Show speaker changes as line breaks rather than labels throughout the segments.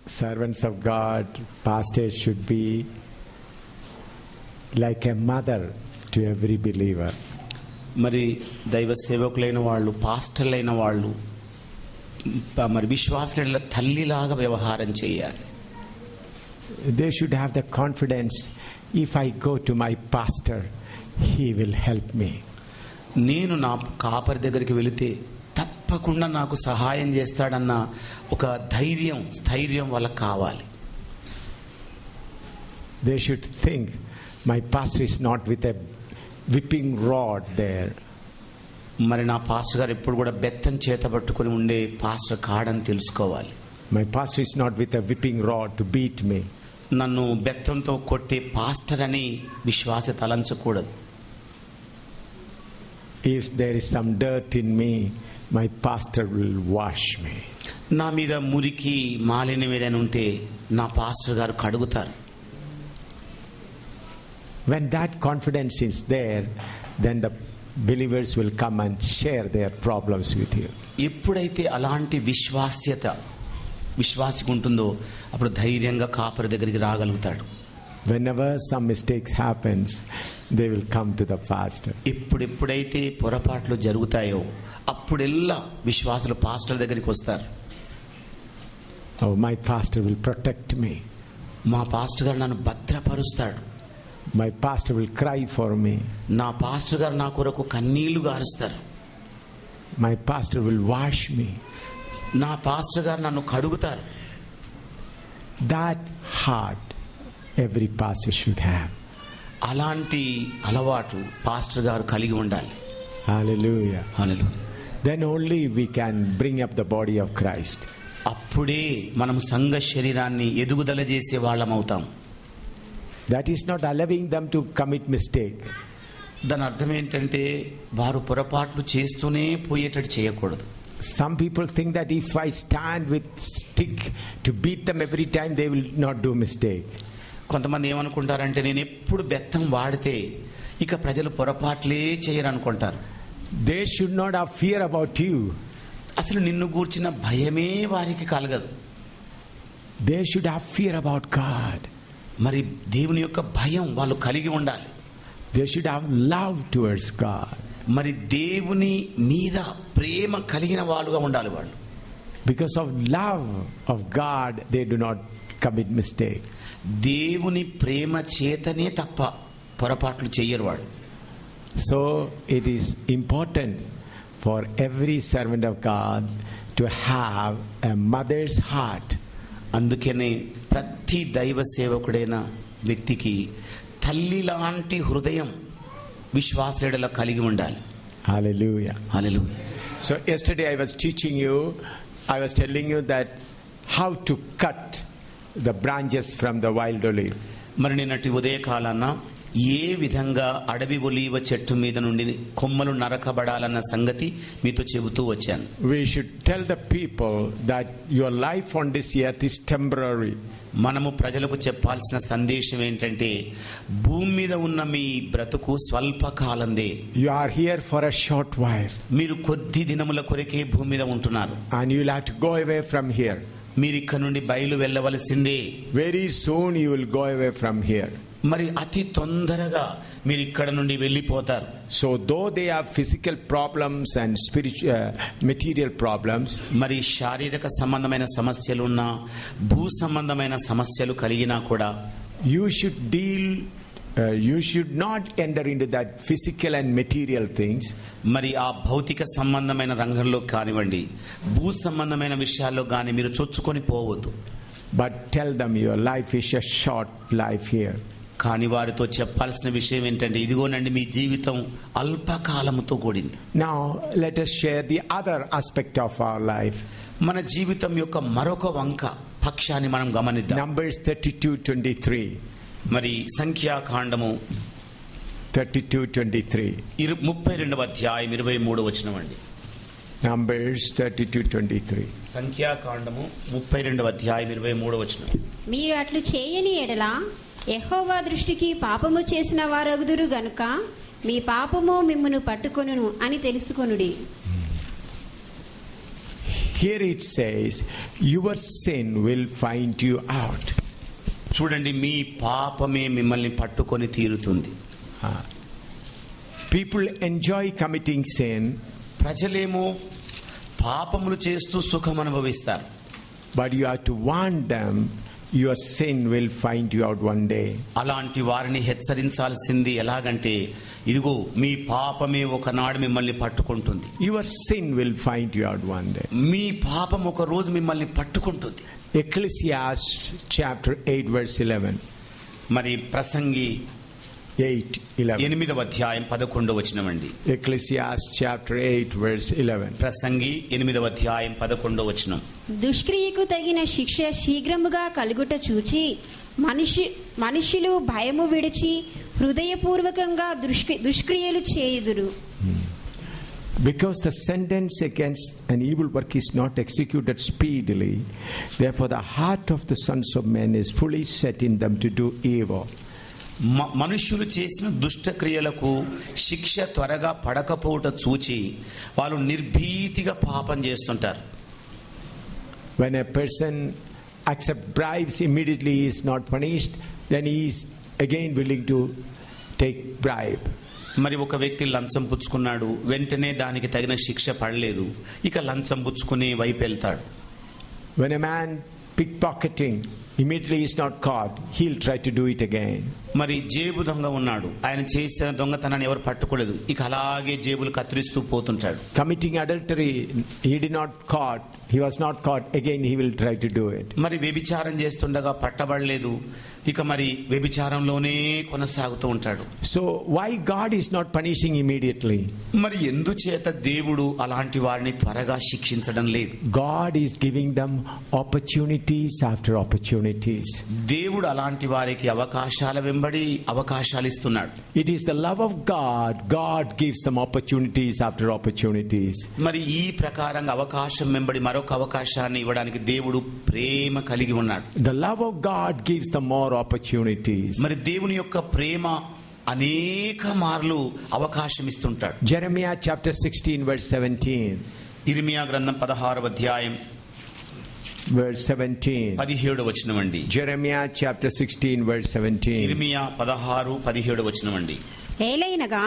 servants of God, pastors should be like a mother to every believer.
మరి దైవ సేవకులైన వాళ్ళు, పాస్టర్లైన వాళ్ళు మరి విశ్వాసుల తల్లిలాగా వ్యవహారం చేయాలి.
They should have the confidence, if I go to my pastor, he will help me.
నేను నా కాపరి దగ్గరికి వెళితే తప్పకుండా నాకు సహాయం చేస్తాడన్న ఒక స్థైర్యం వాళ్ళకి కావాలి.
They should think, my pastor is not with a whipping rod there.
మరి నా పాస్టర్ గారు ఎప్పుడు కూడా బెత్తం చేత పట్టుకొని ఉండే పాస్టర్ కాడని తెలుసుకోవాలి.
My pastor is not with a whipping rod to beat me.
నన్ను బెత్తంతో కొట్టే పాస్టర్ అని విశ్వాస తలంచకూడదు.
If there is some dirt in me, my pastor will wash me.
నా మీద మురికి మాలిన్యం ఏదైనా ఉంటే నా పాస్టర్ గారు కడుగుతారు.
When that confidence is there, then the believers will come and share their problems with you.
ఎప్పుడైతే అలాంటి విశ్వాసికి ఉంటుందో అప్పుడు ధైర్యంగా కాపరి దగ్గరికి రాగలుగుతాడు.
Whenever some mistakes happens, they will come to the pastor.
ఎప్పుడైతే పొరపాట్లు జరుగుతాయో అప్పుడెల్లా విశ్వాసులు పాస్టర్ దగ్గరికి వస్తారు.
Oh, my pastor will protect me.
మా పాస్టర్ గారు నన్ను భద్రపరుస్తాడు.
My pastor will cry for me.
నా పాస్టర్ గారు నా కొరకు కన్నీళ్లు గారుస్తారు.
My pastor will wash me.
నా పాస్టర్ గారు నన్ను కడుగుతారు.
That heart every pastor should have.
అలాంటి అలవాటు పాస్టర్ గారు కలిగి ఉండాలి.
Hallelujah.
Hallelujah.
Then only we can bring up the body of Christ.
అప్పుడే మనం సంఘ శరీరాన్ని ఎదుగుదల చేసే వాళ్ళం అవుతాం.
That is not allowing them to commit mistake.
దాని అర్థం ఏంటంటే వారు పొరపాట్లు చేస్తూనే పోయేటట్టు చేయకూడదు.
Some people think that if I stand with stick to beat them every time, they will not do mistake.
కొంతమంది ఏమనుకుంటారంటే నేను ఎప్పుడు బెత్తం వాడితే ఇక ప్రజలు పొరపాట్లే చేయరనుకుంటారు.
They should not have fear about you.
అసలు నిన్ను గూర్చిన భయమే వారికి కలగదు.
They should have fear about God.
మరి దేవుని యొక్క భయం వాళ్ళు కలిగి ఉండాలి.
They should have love towards God.
మరి దేవుని మీద ప్రేమ కలిగిన వాళ్ళుగా ఉండాలి వాళ్ళు.
Because of love of God, they do not commit mistake.
దేవుని ప్రేమ చేతనే తప్ప పొరపాట్లు చెయ్యరు వాళ్ళు.
So it is important for every servant of God to have a mother's heart.
అందుకనే ప్రతి దైవ సేవకుడైన వ్యక్తికి తల్లి లాంటి హృదయం విశ్వాసుల కలిగి ఉండాలి.
Hallelujah.
Hallelujah.
So yesterday I was teaching you, I was telling you that how to cut the branches from the wild olive.
మరి నిన్నటి ఉదయకాలాన ఏ విధంగా అడవి ఒలీవ చెట్టు మీద నుండి కొమ్మలు నరకబడాలన్న సంగతి మీతో చెబుతూ వచ్చాను.
We should tell the people that your life on this earth is temporary.
మనము ప్రజలకు చెప్పాల్సిన సందేశం ఏంటంటే భూమి మీద ఉన్న మీ బ్రతుకు స్వల్పకాలందే.
You are here for a short while.
మీరు కొద్ది దినముల కొరకే భూమి మీద ఉంటున్నారు.
And you will have to go away from here.
మీరు ఇక్కడ నుండి బయలు వెళ్ళవలసిందే.
Very soon you will go away from here.
మరి అతి తొందరగా మీరు ఇక్కడ నుండి వెళ్ళిపోతారు.
So though they have physical problems and spiritual material problems,
మరి శారీరక సంబంధమైన సమస్యలు ఉన్నా భూ సంబంధమైన సమస్యలు కలిగినా కూడా
you should not enter into that physical and material things.
మరి ఆ భౌతిక సంబంధమైన రంగంలో కానివ్వండి భూ సంబంధమైన విషయాల్లో కానీ మీరు చొచ్చుకొని పోవద్దు.
But tell them your life is a short life here.
కానీ వారితో చెప్పాల్సిన విషయం ఏంటంటే ఇదిగోనండి మీ జీవితం అల్పకాలముతో కూడింది.
Now let us share the other aspect of our life.
మన జీవితం యొక్క మరొక వంక పక్షాన్ని మనం గమనిద్దాం.
Numbers 32:23.
మరి సంఖ్యాకాండము
32:23.
32వ అధ్యాయం 23వ వచనం అండి.
Numbers 32:23.
సంఖ్యాకాండము 32వ అధ్యాయం 23వ వచనం.
మీరు అట్లు చేయని ఎడల యెహోవా దృష్టికి పాపము చేసిన వారగుదురు గనుక మీ పాపము మిమ్మును పట్టుకొనును అని తెలుసుకొనుడి.
here it says, your sin will find you out.
చూడండి, మీ పాపమే మిమ్మల్ని పట్టుకొని తీరుతుంది.
People enjoy committing sin,
ప్రజలేమో పాపములు చేస్తూ సుఖం అనుభవిస్తారు.
but you have to warn them, your sin will find you out one day.
అలాంటి వారిని హెచ్చరించాల్సింది ఎలాగంటే, ఇదిగో మీ పాపమే ఒకనాడు మిమ్మల్ని పట్టుకుంటుంది.
Your sin will find you out one day.
మీ పాపం ఒక రోజు మిమ్మల్ని పట్టుకుంటుంది.
Ecclesiastes chapter 8 verse 11.
మరి ప్రసంగి
8:11.
8వ అధ్యాయం 11వ వచనం అండి.
Ecclesiastes chapter 8 verse 11.
ప్రసంగి 8వ అధ్యాయం 11వ వచనం.
దుష్క్రియకు తగిన శిక్ష శీఘ్రముగా కలుగుట చూచి మనుషులు భయము విడిచి హృదయపూర్వకంగా దుష్క్రియలు చేయుదురు.
Because the sentence against an evil work is not executed speedily, therefore the heart of the sons of men is fully set in them to do evil.
మనుష్యులు చేసిన దుష్ట క్రియలకు శిక్ష త్వరగా పడకపోవట చూచి వాళ్ళు నిర్భీతిగా పాపం చేస్తుంటారు.
When a person accepts bribes, immediately he is not punished, then he is again willing to take bribe.
మరి ఒక వ్యక్తి లంచం పుచ్చుకున్నాడు, వెంటనే దానికి తగిన శిక్ష పడలేదు, ఇక లంచం పుచ్చుకునే వైపు వెళ్తాడు.
When a man pickpocketing, immediately he is not caught, he'll try to do it again.
మరి జేబు దొంగ ఉన్నాడు, ఆయన చేసిన దొంగతనాన్ని ఎవరు పట్టుకోలేదు, ఇక అలాగే జేబులు కత్తిరిస్తూ పోతుంటాడు.
Committing adultery, he did not caught, he was not caught, again he will try to do it.
మరి వ్యభిచారం చేస్తుండగా పట్టబడలేదు, ఇక మరి వ్యభిచారంలోనే కొనసాగుతూ ఉంటాడు.
So why God is not punishing immediately?
మరి ఎందుచేత దేవుడు అలాంటి వారిని త్వరగా శిక్షించడం లేదు?
God is giving them opportunities after opportunities.
దేవుడు అలాంటి వారికి అవకాశాల వెంబడి అవకాశాలు ఇస్తున్నాడు.
It is the love of God. God gives them opportunities after opportunities.
మరి ఈ ప్రకారంగా అవకాశం వెంబడి మరొక అవకాశాన్ని ఇవ్వడానికి దేవుడు ప్రేమ కలిగి ఉన్నాడు.
The love of God gives them more opportunities.
మరి దేవుని యొక్క ప్రేమ అనేక మార్లు అవకాశం ఇస్తుంటాడు.
Jeremiah chapter 16 verse 17.
ఇర్మియా గ్రంథం 16వ అధ్యాయం
verse 17.
17వ వచనం అండి.
Jeremiah chapter 16 verse 17.
ఇర్మియా 16:17 వచనం అండి.
ఏలైనగా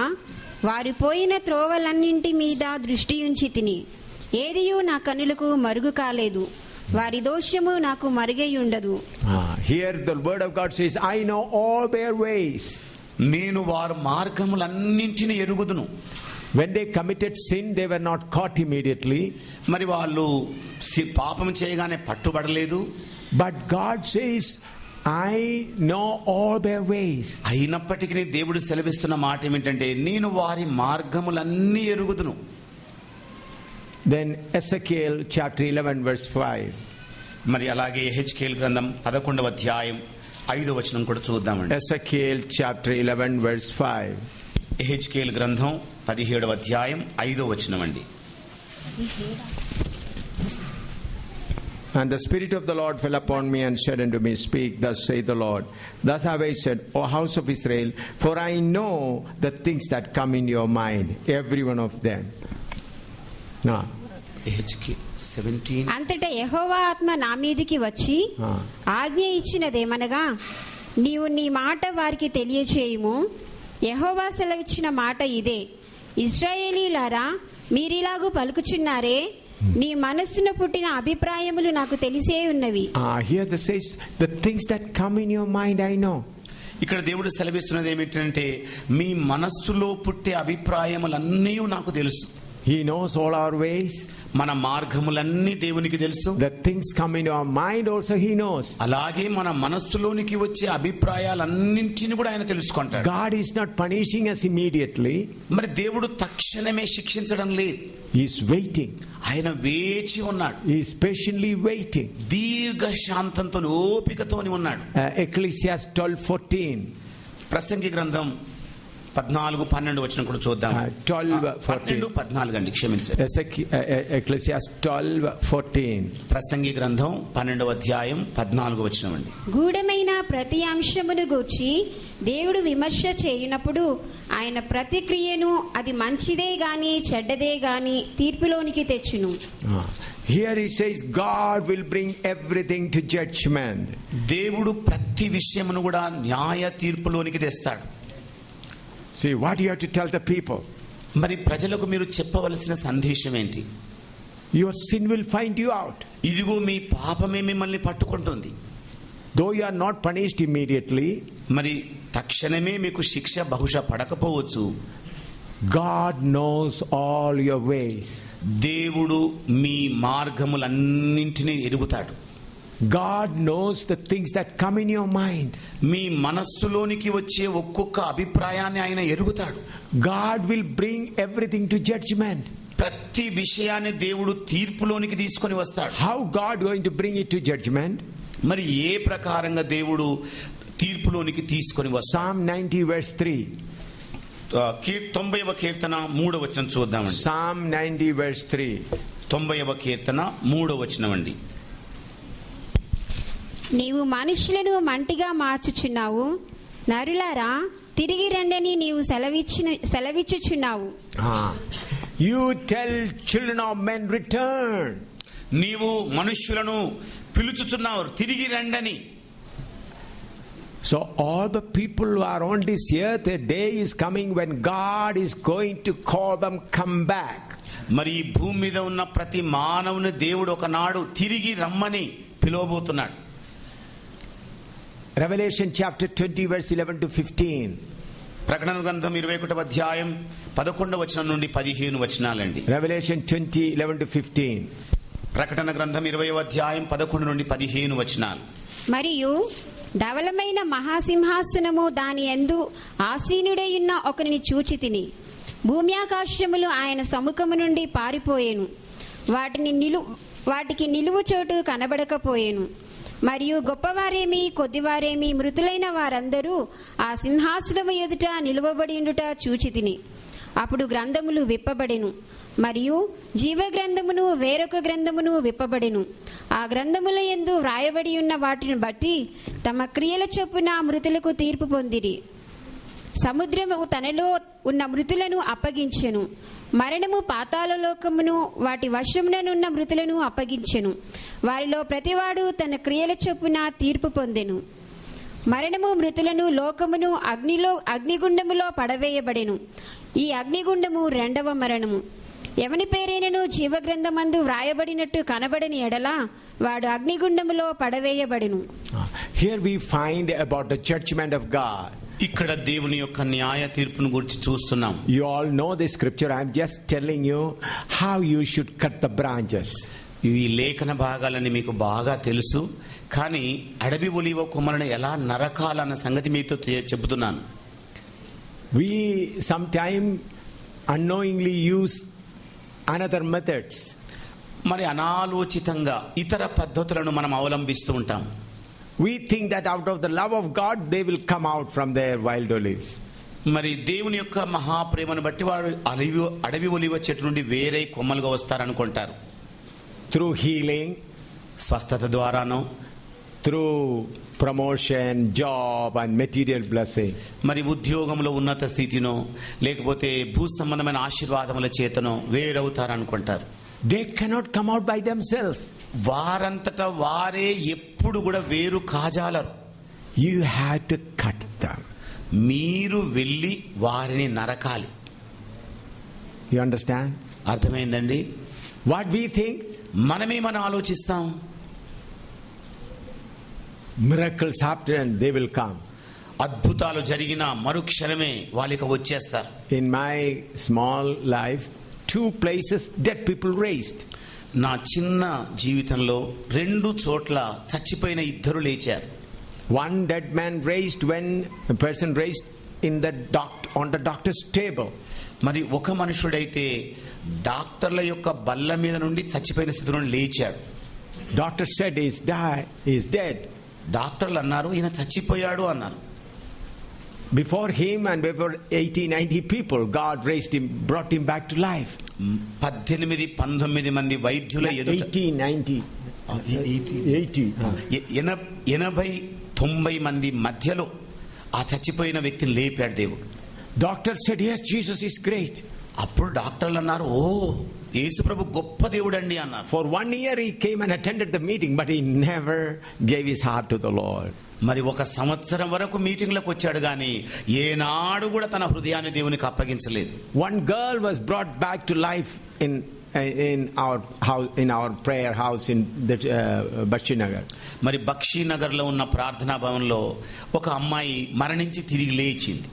వారు పోయిన త్రోవలన్నింటి మీద దృష్టి ఉంచి తిని ఏదియూ నా కన్నులకు మరుగు కాలేదు, వారి దోషము నాకు మరుగై ఉండదు.
Here the word of God says, I know all their ways.
నేను వారి మార్గములన్నింటిని ఎరుగుదును.
When they committed sin, they were not caught immediately.
మరి వాళ్ళు పాపం చేయగానే పట్టుబడలేదు.
But God says, I know all their ways.
అయినప్పటికీ దేవుడు సెలవిస్తున్న మాట ఏమిటంటే, నేను వారి మార్గములన్నీ ఎరుగుదును.
Then Ezekiel chapter 11 verse 5.
మరి అలాగే యెహెజ్కేలు గ్రంథం 11వ అధ్యాయం 5వ వచనం కూడా చూద్దామండి.
Ezekiel chapter 11 verse 5.
యెహెజ్కేలు గ్రంథం 17వ అధ్యాయం 5వ వచనం అండి.
And the Spirit of the Lord fell upon me and said unto me, Speak, thus saith the Lord. Thus have I said, O house of Israel, for I know the things that come in your mind, every one of them. Now,
అంతటా యెహోవా ఆత్మ నా మీదికి వచ్చి ఆజ్ఞ ఇచ్చినదేమనగా, నీవు నీ మాట వారికి తెలియచేయుము. యెహోవా సెలవిచ్చిన మాట ఇదే, ఇశ్రాయేలీయులారా, మీరిలాగు పలుకుచున్నారే, నీ మనస్సున పుట్టిన అభిప్రాయములు నాకు తెలిసే ఉన్నవి.
Here the says, the things that come in your mind I know.
ఇక్కడ దేవుడు సెలవిస్తున్నది ఏమిటంటే, మీ మనస్సులో పుట్టే అభిప్రాయములన్నీ నాకు తెలుసు.
He knows all our ways.
మన మార్గములన్నీ దేవునికి తెలుసు.
The things come in our mind also he knows.
అలాగే మన మనస్సులోనికి వచ్చే అభిప్రాయాలన్నింటిని కూడా ఆయన తెలుసుకుంటాడు.
God is not punishing us immediately.
మరి దేవుడు తక్షణమే శిక్షించడం లేదు.
He is waiting.
ఆయన వేచి ఉన్నాడు.
He is patiently waiting.
దీర్ఘ శాంతంతో ఓపికతోని ఉన్నాడు.
Ecclesiastes 12:14.
ప్రసంగి గ్రంథం 14-12 వచనం కూడా చూద్దాం. 12-14 అండి, క్షమించండి.
Ecclesiastes 12:14.
ప్రసంగి గ్రంథం 12వ అధ్యాయం 14వ వచనం అండి.
గూఢమైన ప్రతి అంశమును గూర్చి దేవుడు విమర్శ చేయునప్పుడు ఆయన ప్రతిక్రియను అది మంచిదే గాని చెడ్డదే గాని తీర్పులోనికి తెచ్చును.
Here he says God will bring everything to judgment.
దేవుడు ప్రతి విషయమును కూడా న్యాయ తీర్పులోనికి తెస్తాడు.
See, what you have to tell the people?
మరి ప్రజలకు మీరు చెప్పవలసిన సందేశం ఏంటి?
Your sin will find you out.
ఇదిగో మీ పాపమే మిమ్మల్ని పట్టుకుంటుంది.
Though you are not punished immediately,
మరి తక్షణమే మీకు శిక్ష బహుశా పడకపోవచ్చు.
God knows all your ways.
దేవుడు మీ మార్గములన్నింటినీ ఎరుగుతాడు.
God knows the things that come in your mind.
మీ మనస్సులోనికి వచ్చే ఒక్కొక్క అభిప్రాయాన్ని ఆయన ఎరుగుతాడు.
God will bring everything to judgment.
ప్రతి విషయాన్ని దేవుడు తీర్పులోనికి తీసుకొని వస్తాడు.
How God going to bring it to judgment?
మరి ఏ ప్రకారంగా దేవుడు తీర్పులోనికి తీసుకొని వస్తాడు?
Psalm 90 verse 3.
90వ కీర్తన 3వ వచనం చూద్దామండి.
Psalm 90 verse 3.
90వ కీర్తన 3వ వచనం అండి.
నీవు మనుషులను మంటిగా మార్చుచున్నావు, నరులారా తిరిగి రండని నీవు సెలవిచ్చుచున్నావు.
You tell children of men return.
నీవు మనుష్యులను పిలుచుచున్నావు తిరిగి రండని.
So all the people who are on this earth, a day is coming when God is going to call them come back.
మరి ఈ భూమి మీద ఉన్న ప్రతి మానవుని దేవుడు ఒకనాడు తిరిగి రమ్మని పిలవబోతున్నాడు.
Revelation chapter 20 verse 11 to 15.
ప్రకటన గ్రంథం 21వ అధ్యాయం 11వ వచనం నుండి 15 వచనాలండి.
Revelation 20 11 to 15.
ప్రకటన గ్రంథం 20వ అధ్యాయం 11 నుండి 15 వచనాలు.
మరియు ధవలమైన మహాసింహాసనము దాని యందు ఆసీనుడైయున్న ఒకరిని చూచితిని. భూమి ఆకాశములు ఆయన సముఖము నుండి పారిపోయేను, వాటికి నిలువు చోటు కనబడకపోయేను. మరియు గొప్పవారేమి కొద్దివారేమి మృతులైన వారందరూ ఆ సింహాసనము ఎదుట నిలువబడి ఉండుట చూచితిని. అప్పుడు గ్రంథములు విప్పబడెను, మరియు జీవ గ్రంథమును వేరొక గ్రంథమును విప్పబడెను. ఆ గ్రంథముల యందు వ్రాయబడి ఉన్న వాటిని బట్టి తమ క్రియల చొప్పున మృతులకు తీర్పు పొందిరి. సముద్రము తనలో ఉన్న మృతులను అప్పగించెను, మరణము పాతాళలోకమును వాటి వశముననున్న మృతులను అప్పగించెను. వారిలో ప్రతివాడు తన క్రియల చొప్పున తీర్పు పొందెను. మరణము మృతులను లోకమును అగ్నిగుండములో పడవేయబడెను. ఈ అగ్నిగుండము రెండవ మరణము. ఎవని పేరైనను జీవగ్రంథమందు వ్రాయబడినట్టు కనబడని ఎడల వాడు అగ్నిగుండములో పడవేయబడెను.
Here we find about the judgment of God.
ఇక్కడ దేవుని యొక్క న్యాయ తీర్పును గురించి చూస్తున్నాం.
You all know this scripture. I am just telling you how you should cut the branches.
ఈ లేఖన భాగాలని మీకు బాగా తెలుసు, కానీ అడవి ఒలివ కొమ్మలను ఎలా నరకాలన్న సంగతి మీతో చెబుతున్నాను.
We sometimes unknowingly use another methods.
మరి అనాలోచితంగా ఇతర పద్ధతులను మనం అవలంబిస్తూ ఉంటాం.
We think that out of the love of God they will come out from their wild olives.
మరి దేవుని యొక్క మహాప్రేమను బట్టి వారు అడవి ఒలివ చెట్టు నుండి వేరే కొమ్మలుగా వస్తారనుకుంటారు.
Through healing,
స్వస్థత ద్వారానో,
through promotion, job and material blessing.
మరి ఉద్యోగంలో ఉన్నత స్థితినో లేకపోతే భూ సంబంధమైన ఆశీర్వాదముల చేతనో వేరవుతారనుకుంటారు.
They cannot come out by themselves.
వారంతటా వారే ఎప్పుడు కూడా వేరు కాజాలరు.
You have to cut them.
మీరు వెళ్ళి వారిని నరకాలి.
You understand?
అర్థమైందండి?
What we think?
మనమేమని ఆలోచిస్తాం?
Miracles happen and they will come.
అద్భుతాలు జరిగిన మరుక్షణమే వాళ్ళకి వచ్చేస్తారు.
In my small life, 2 places dead people raised.
నా చిన్న జీవితంలో 2 చోట్ల చచ్చిపోయిన 2 లేచారు.
One dead man raised when a person raised in the on the doctor's table.
మరి ఒక మనుషుడైతే డాక్టర్ల యొక్క బల్ల మీద నుండి చచ్చిపోయిన స్థితిలో లేచాడు.
Doctor said he is dead.
డాక్టర్లు అన్నారు ఈయన చచ్చిపోయాడు అన్నారు.
Before him and before 80-90 people, God raised him, brought him back to life.
18-19 మంది వైద్యుల ఎదుట
80-90
80-90 మంది మధ్యలో ఆ చచ్చిపోయిన వ్యక్తిని లేపాడు దేవుడు.
Doctor said, yes, Jesus is great.
అప్పుడు డాక్టర్లు అన్నారు, ఓ యేసు ప్రభు గొప్ప దేవుడండి అన్నారు.
For 1 year he came and attended the meeting, but he never gave his heart to the Lord.
మరి 1 సంవత్సరం వరకు మీటింగ్లకు వచ్చాడు గాని ఏనాడు కూడా తన హృదయాన్ని దేవునికి అప్పగించలేదు.
One girl was brought back to life in our house, in our prayer house in the Bakshinagar.
మరి బక్షీనగర్ లో ఉన్న ప్రార్థనా భవనంలో ఒక అమ్మాయి మరణించి తిరిగి లేచింది.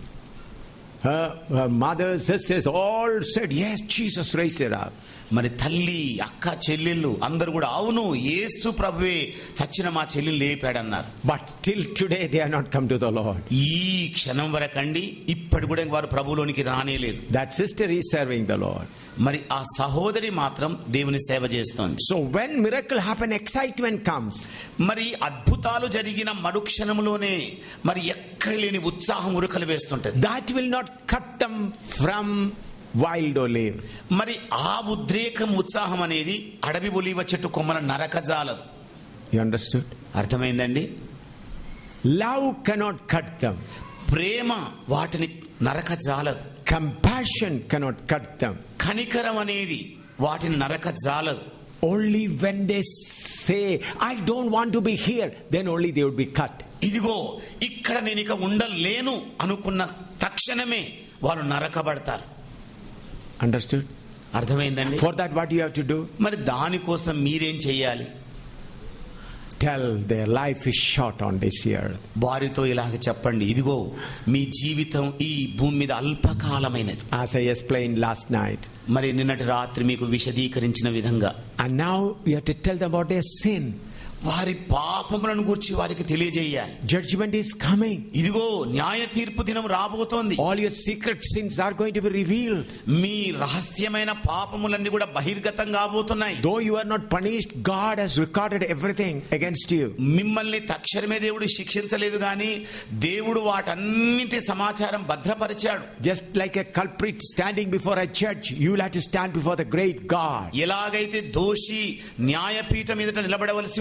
Her mother, sisters all said, yes, Jesus raised her up.
మరి తల్లి, అక్క, చెల్లెళ్ళు అందరూ కూడా అవును యేసు ప్రభువే చచ్చిన మా చెల్లిని లేపాడన్నారు.
But till today they have not come to the Lord.
ఈ క్షణం వరకండి ఇప్పటి కూడా వారు ప్రభువులోనికి రానేలేదు.
That sister is serving the Lord.
మరి ఆ సహోదరి మాత్రం దేవుని సేవ చేస్తోంది.
So when miracle happen, excitement comes.
మరి అద్భుతాలు జరిగిన మరుక్షణంలోనే మరి ఎక్కడ లేని ఉత్సాహం ఉరకలు వేస్తుంటది.
That will not cut them from wild olive.
మరి ఆ ఉద్రేకం ఉత్సాహం అనేది అడవి ఒలీవ చెట్టు కొమ్మల నరకజాలదు.
You understood?
అర్థమైందండి?
Love cannot cut them.
ప్రేమ వాటిని నరకజాలదు.
Compassion cannot cut them.
కనికరం అనేది వాటిని నరకజాలదు.
Only when they say, I don't want to be here, then only they would be cut.
ఇదిగో ఇక్కడ నేను ఇక ఉండలేను అనుకున్న తక్షణమే వాళ్ళు నరకబడతారు.
Understood?
అర్థమైందండి?
For that what you have to do?
మరి దానికోసం మీరేం చేయాలి?
Tell their life is short on this earth.
వారితో ఇలాగ చెప్పండి, ఇదిగో మీ జీవితం ఈ భూమి మీద అల్పకాలమైనది.
As I explained last night.
మరి నిన్నటి రాత్రి మీకు విశదీకరించిన విధంగా.
And now you have to tell them about their sin.
వారి పాపములను గురించి వారికి తెలియజేయాలి.
Judgment is coming.
ఇదిగో న్యాయ తీర్పు దినం రాబోతోంది.
All your secret sins are going to be revealed.
మీ రహస్యమైన పాపములన్నీ కూడా బహిర్గతం కాబోతున్నాయి.
Though you are not punished, God has recorded everything against you.
మిమ్మల్ని తక్షణమే దేవుడు శిక్షించలేదు గాని దేవుడు వాటన్నిటి సమాచారం భద్రపరిచాడు.
Just like a culprit standing before a judge, you will have to stand before the great God.
ఎలాగైతే దోషి న్యాయపీఠం ఎదుట నిలబడవలసి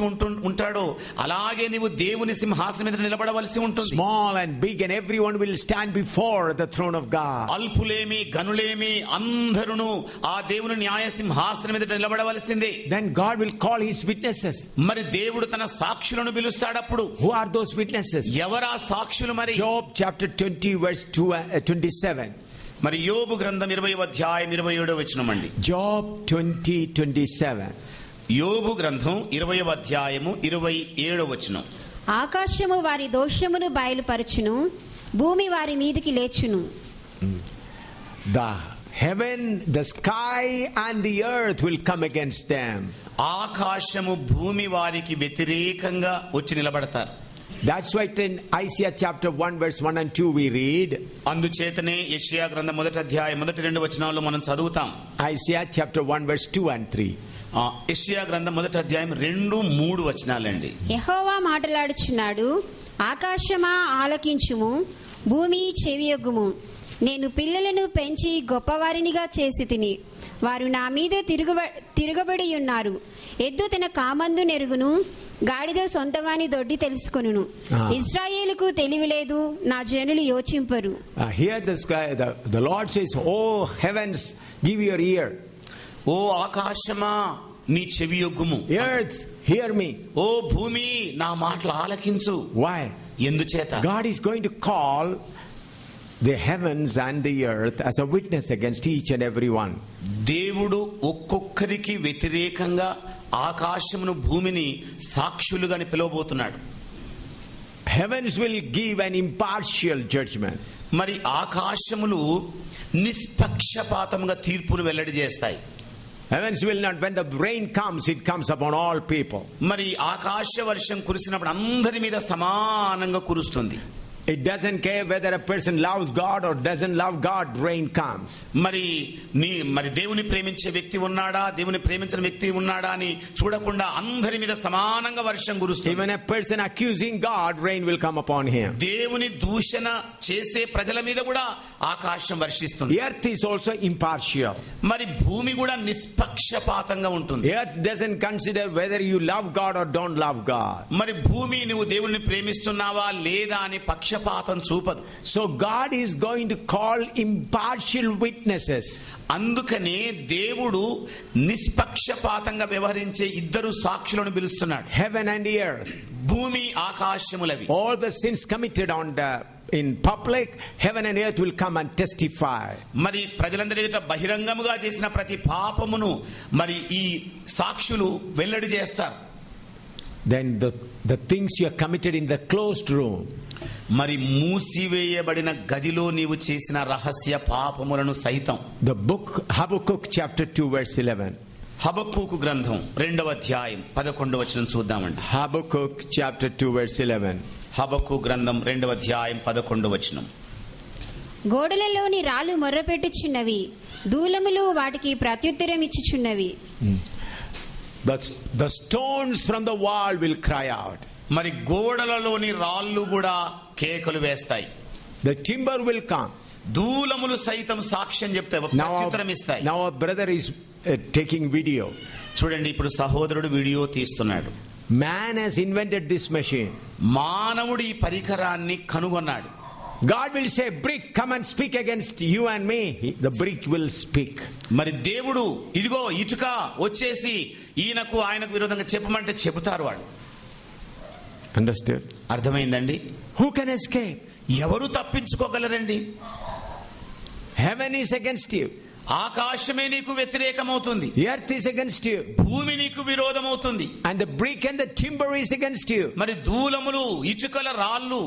ఉంటాడో అలాగే నీవు దేవుని సింహాసనం మీద నిలబడవలసి ఉంటుంది.
Small and big and everyone will stand before the throne of God.
అల్పులేమి గనులేమి అందరూ ఆ దేవుని న్యాయ సింహాసనం మీద నిలబడవలసిందే.
Then God will call his witnesses.
మరి దేవుడు తన సాక్షులను పిలుస్తాడప్పుడు.
Who are those witnesses?
ఎవరా సాక్షులు? మరి
Job chapter 20 verse 27.
మరి యోబు గ్రంథం 20వ అధ్యాయం 27వ వచనం అండి.
Job 20:27.
యోబు గ్రంథం 20వ అధ్యాయము 27వ వచనం.
ఆకాశము వారి దోషమును బయలుపరచును, భూమి వారి మీదికి లేచును.
The heaven, the sky and the earth will come against them.
ఆకాశము భూమి వారికి వ్యతిరేకంగా వచ్చి నిలబడతారు.
That's why in Isaiah chapter 1 verse 1 and 2 we read.
అందుచేతనే యెషయా గ్రంథం 1వ అధ్యాయం 1-2 వచనాల్లో మనం చదువుతాం.
Isaiah chapter 1 verse 2 and 3.
యెషయా గ్రంథం 1వ అధ్యాయం 2-3 వచనాలండి.
యెహోవా మాట్లాడుచున్నాడు, ఆకాశమా ఆలకించుము, భూమి చెవియొగ్గుము. నేను పిల్లలను పెంచి గొప్పవారినిగా చేసి తిని, వారు నా మీద తిరగబడి ఉన్నారు. ఎద్దు తన కామందు నెరుగును, గాడిద సొంతవాని దొడ్డి తెలుసుకొనును. ఇశ్రాయేలుకు తెలివి లేదు, నా జనులు యోచింపరు.
Here the Lord says, oh heavens, give your ear.
ఓ ఆకాశమా నీ చెవియొగ్గుము.
Earth, hear me.
ఓ భూమి నా మాటలు ఆలకించు.
Why?
ఎందుచేత?
God is going to call the heavens and the earth as a witness against each and every one.
దేవుడు ఒక్కొక్కరికి వ్యతిరేకంగా ఆకాశమును భూమిని సాక్షులుగా పిలవబోతున్నాడు.
Heavens will give an impartial judgment.
మరి ఆకాశములు నిష్పక్షపాతంగా తీర్పును వెల్లడి చేస్తాయి.
Heavens will not, when the rain comes, it comes upon all people.
మరి ఆకాశ వర్షం కురిసినప్పుడు అందరి మీద సమానంగా కురుస్తుంది.
It doesn't care whether a person loves God or doesn't love God, rain comes.
మరి దేవుని ప్రేమించే వ్యక్తి ఉన్నాడా, దేవుని ప్రేమించిన వ్యక్తి ఉన్నాడా అని చూడకుండా అందరి మీద సమానంగా వర్షం కురుస్తుంది.
Even a person accusing God, rain will come upon him.
దేవుని దూషణ చేసే ప్రజల మీద కూడా ఆకాశం వర్షిస్తుంది.
Earth is also impartial.
మరి భూమి కూడా నిష్పక్షపాతంగా ఉంటుంది.
Earth doesn't consider whether you love God or don't love God.
మరి భూమి నువ్వు దేవుని ప్రేమిస్తున్నావా లేదా అని పక్షపాతంగా పక్షపాతం చూపదు.
So God is going to call impartial witnesses.
అందుకనే దేవుడు నిష్పక్షపాతంగా వ్యవహరించే ఇద్దరు సాక్షులను పిలుస్తున్నాడు.
Heaven and earth.
భూమి ఆకాశములవి.
All the sins committed in public, heaven and earth will come and testify.
మరి ప్రజలందరి ఎదుట బహిరంగముగా చేసిన ప్రతి పాపమును మరి ఈ సాక్షులు వెల్లడి చేస్తారు.
Then the things you have committed in the closed room,
మరి మూసివేయబడిన గదిలో నీవు చేసిన రహస్య పాపములను సైతం.
the book Habakkuk chapter 2 verse 11.
హబక్కూకు గ్రంథం 2వ అధ్యాయం 11వ వచనం చూద్దామండి.
Habakkuk chapter 2 verse 11.
హబక్కూ గ్రంథం 2వ అధ్యాయం 11వ వచనం.
గోడలలోని రాళ్ళు మొర్రపెట్టుచున్నవి, దూలములు వాటికి ప్రత్యుత్తరం ఇచ్చుచున్నవి.
The stones from the wall will cry out.
మరి గోడలలోని రాళ్ళు కూడా కేకలు వేస్తాయి.
The timber will come.
దూలములు సైతం సాక్ష్యం చెప్తాయి, ప్రత్యుత్తరం ఇస్తాయి.
Now our brother is taking video.
చూడండి, ఇప్పుడు సహోదరుడు వీడియో తీస్తున్నాడు.
Man has invented this machine.
మానవుడు ఈ పరికరాన్ని కనుగొన్నాడు.
God will say, brick, come and speak against you and me. The brick will speak.
మరి దేవుడు ఇదిగో ఇటుక వచ్చేసి ఈయనకు ఆయనకు విరోధంగా చెప్పమంటే చెబుతారు వాళ్ళు.
Understood?
అర్థమైందండి?
Who can escape?
ఎవరు తప్పించుకోగలరండి?
Heaven is against you.
ఆకాశమే నీకు వ్యతిరేకమవుతుంది.
Earth is against you.
భూమి నీకు విరోధమవుతుంది.
And the brick and the timber is against you.
మరి దూలములు ఇటుకల రాళ్ళు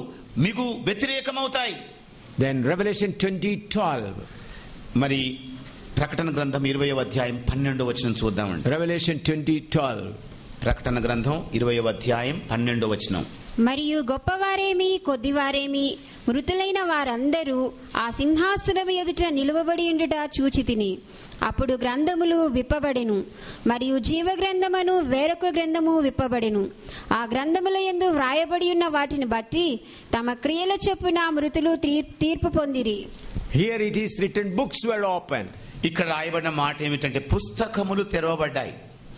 మీకు వ్యతిరేకమవుతాయి.
Then Revelation 20:12.
మరి ప్రకటన గ్రంథం 20వ అధ్యాయం 12వ వచనం చూద్దామండి.
Revelation 20:12.
ప్రకటన గ్రంథం 20వ అధ్యాయం 12వ వచనం.
మరియు గొప్పవారేమి కొద్దివారేమి మృతులైన వారందరూ ఆ సింహాసనము ఎదుట నిలువబడి ఉండుట చూచితిని. అప్పుడు గ్రంథములు విప్పబడెను, మరియు జీవ గ్రంథమును వేరొక గ్రంథము విప్పబడెను. ఆ గ్రంథముల యందు వ్రాయబడి ఉన్న వాటిని బట్టి తమ క్రియల చొప్పున మృతులు తీర్పు పొందిరి.
Here it is written, books were opened.
ఇక్కడ రాయబడిన మాట ఏమిటంటే పుస్తకములు తెరవబడ్డాయి.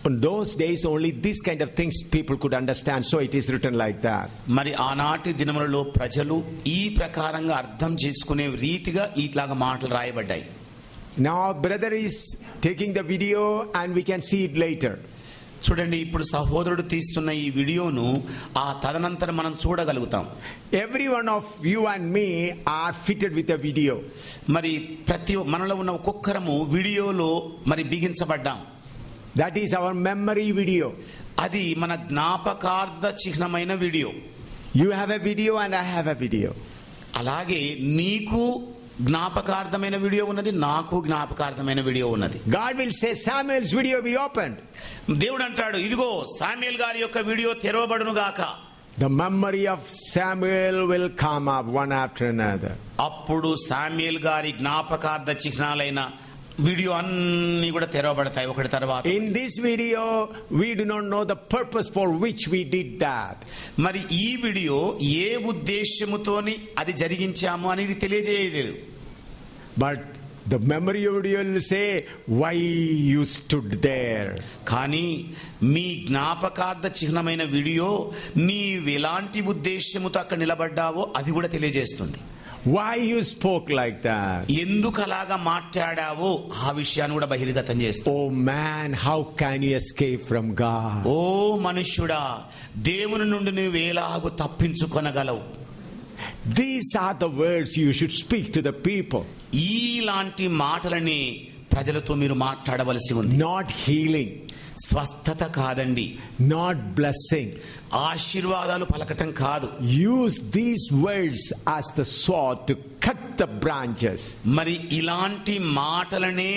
In those days only this kind of things people could understand, so it is written like that.
మరి ఆనాటి దినములలో ప్రజలు ఈ ప్రకారంగా అర్థం చేసుకునే రీతిగా ఇట్లాగా మాటలు రాయబడ్డాయి.
Now brother is taking the video and we can see it later.
చూడండి, ఇప్పుడు సహోదరుడు తీస్తున్న ఈ వీడియోను ఆ తదనంతరం మనం చూడగలుగుతాం.
Every one of you and me are fitted with a video.
మరి ప్రతి మనలో ఉన్న ఒక్కొక్కరము వీడియోలో మరి బిగించబడ్డాం.
That is our memory video.
అది మన జ్ఞాపకార్థ చిహ్నమైన video.
You have a video and I have a video.
అలాగే నీకు జ్ఞాపకార్థమైన వీడియో ఉన్నది, నాకు జ్ఞాపకార్థమైన వీడియో ఉన్నది.
God will say Samuel's video be opened.
దేవుడు అంటాడు, ఇదిగో శామ్యూయల్ గారి యొక్క వీడియో తెరవబడును గాక.
The memory of Samuel will come up one after another.
అప్పుడు శామ్యూయల్ గారి జ్ఞాపకార్థ చిహ్నాలైన వీడియో అన్ని కూడా తెరవబడతాయి ఒకటి తర్వాత.
In this video we do not know the purpose for which we did that.
మరి ఈ వీడియో ఏ ఉద్దేశముతోని అది జరిగించాము అనేది తెలియజేయలేదు.
But the memory video will say why you stood there.
కానీ మీ జ్ఞాపకార్థ చిహ్నమైన వీడియో నీవు ఎలాంటి ఉద్దేశముతో అక్కడ నిలబడ్డావో అది కూడా తెలియజేస్తుంది.
Why you spoke like that?
ఎందుకు అలాగా మాట్లాడావో ఆ విషయాన్ని కూడా బహిర్గతం చేస్తుంది.
Oh man, how can you escape from God?
ఓ మనుష్యుడా, దేవుని నుండి నువ్వు ఎలాగో తప్పించుకొనగలవు?
These are the words you should speak to the people.
ఈలాంటి మాటలని ప్రజలతో మీరు మాట్లాడవలసి ఉంది.
Not healing,
స్వస్థత కాదండి,
not blessing.
ఆశీర్వాదాలు పలకటం కాదు.
Use these words as the sword to cut the branches.
మరి ఇలాంటి మాటలనే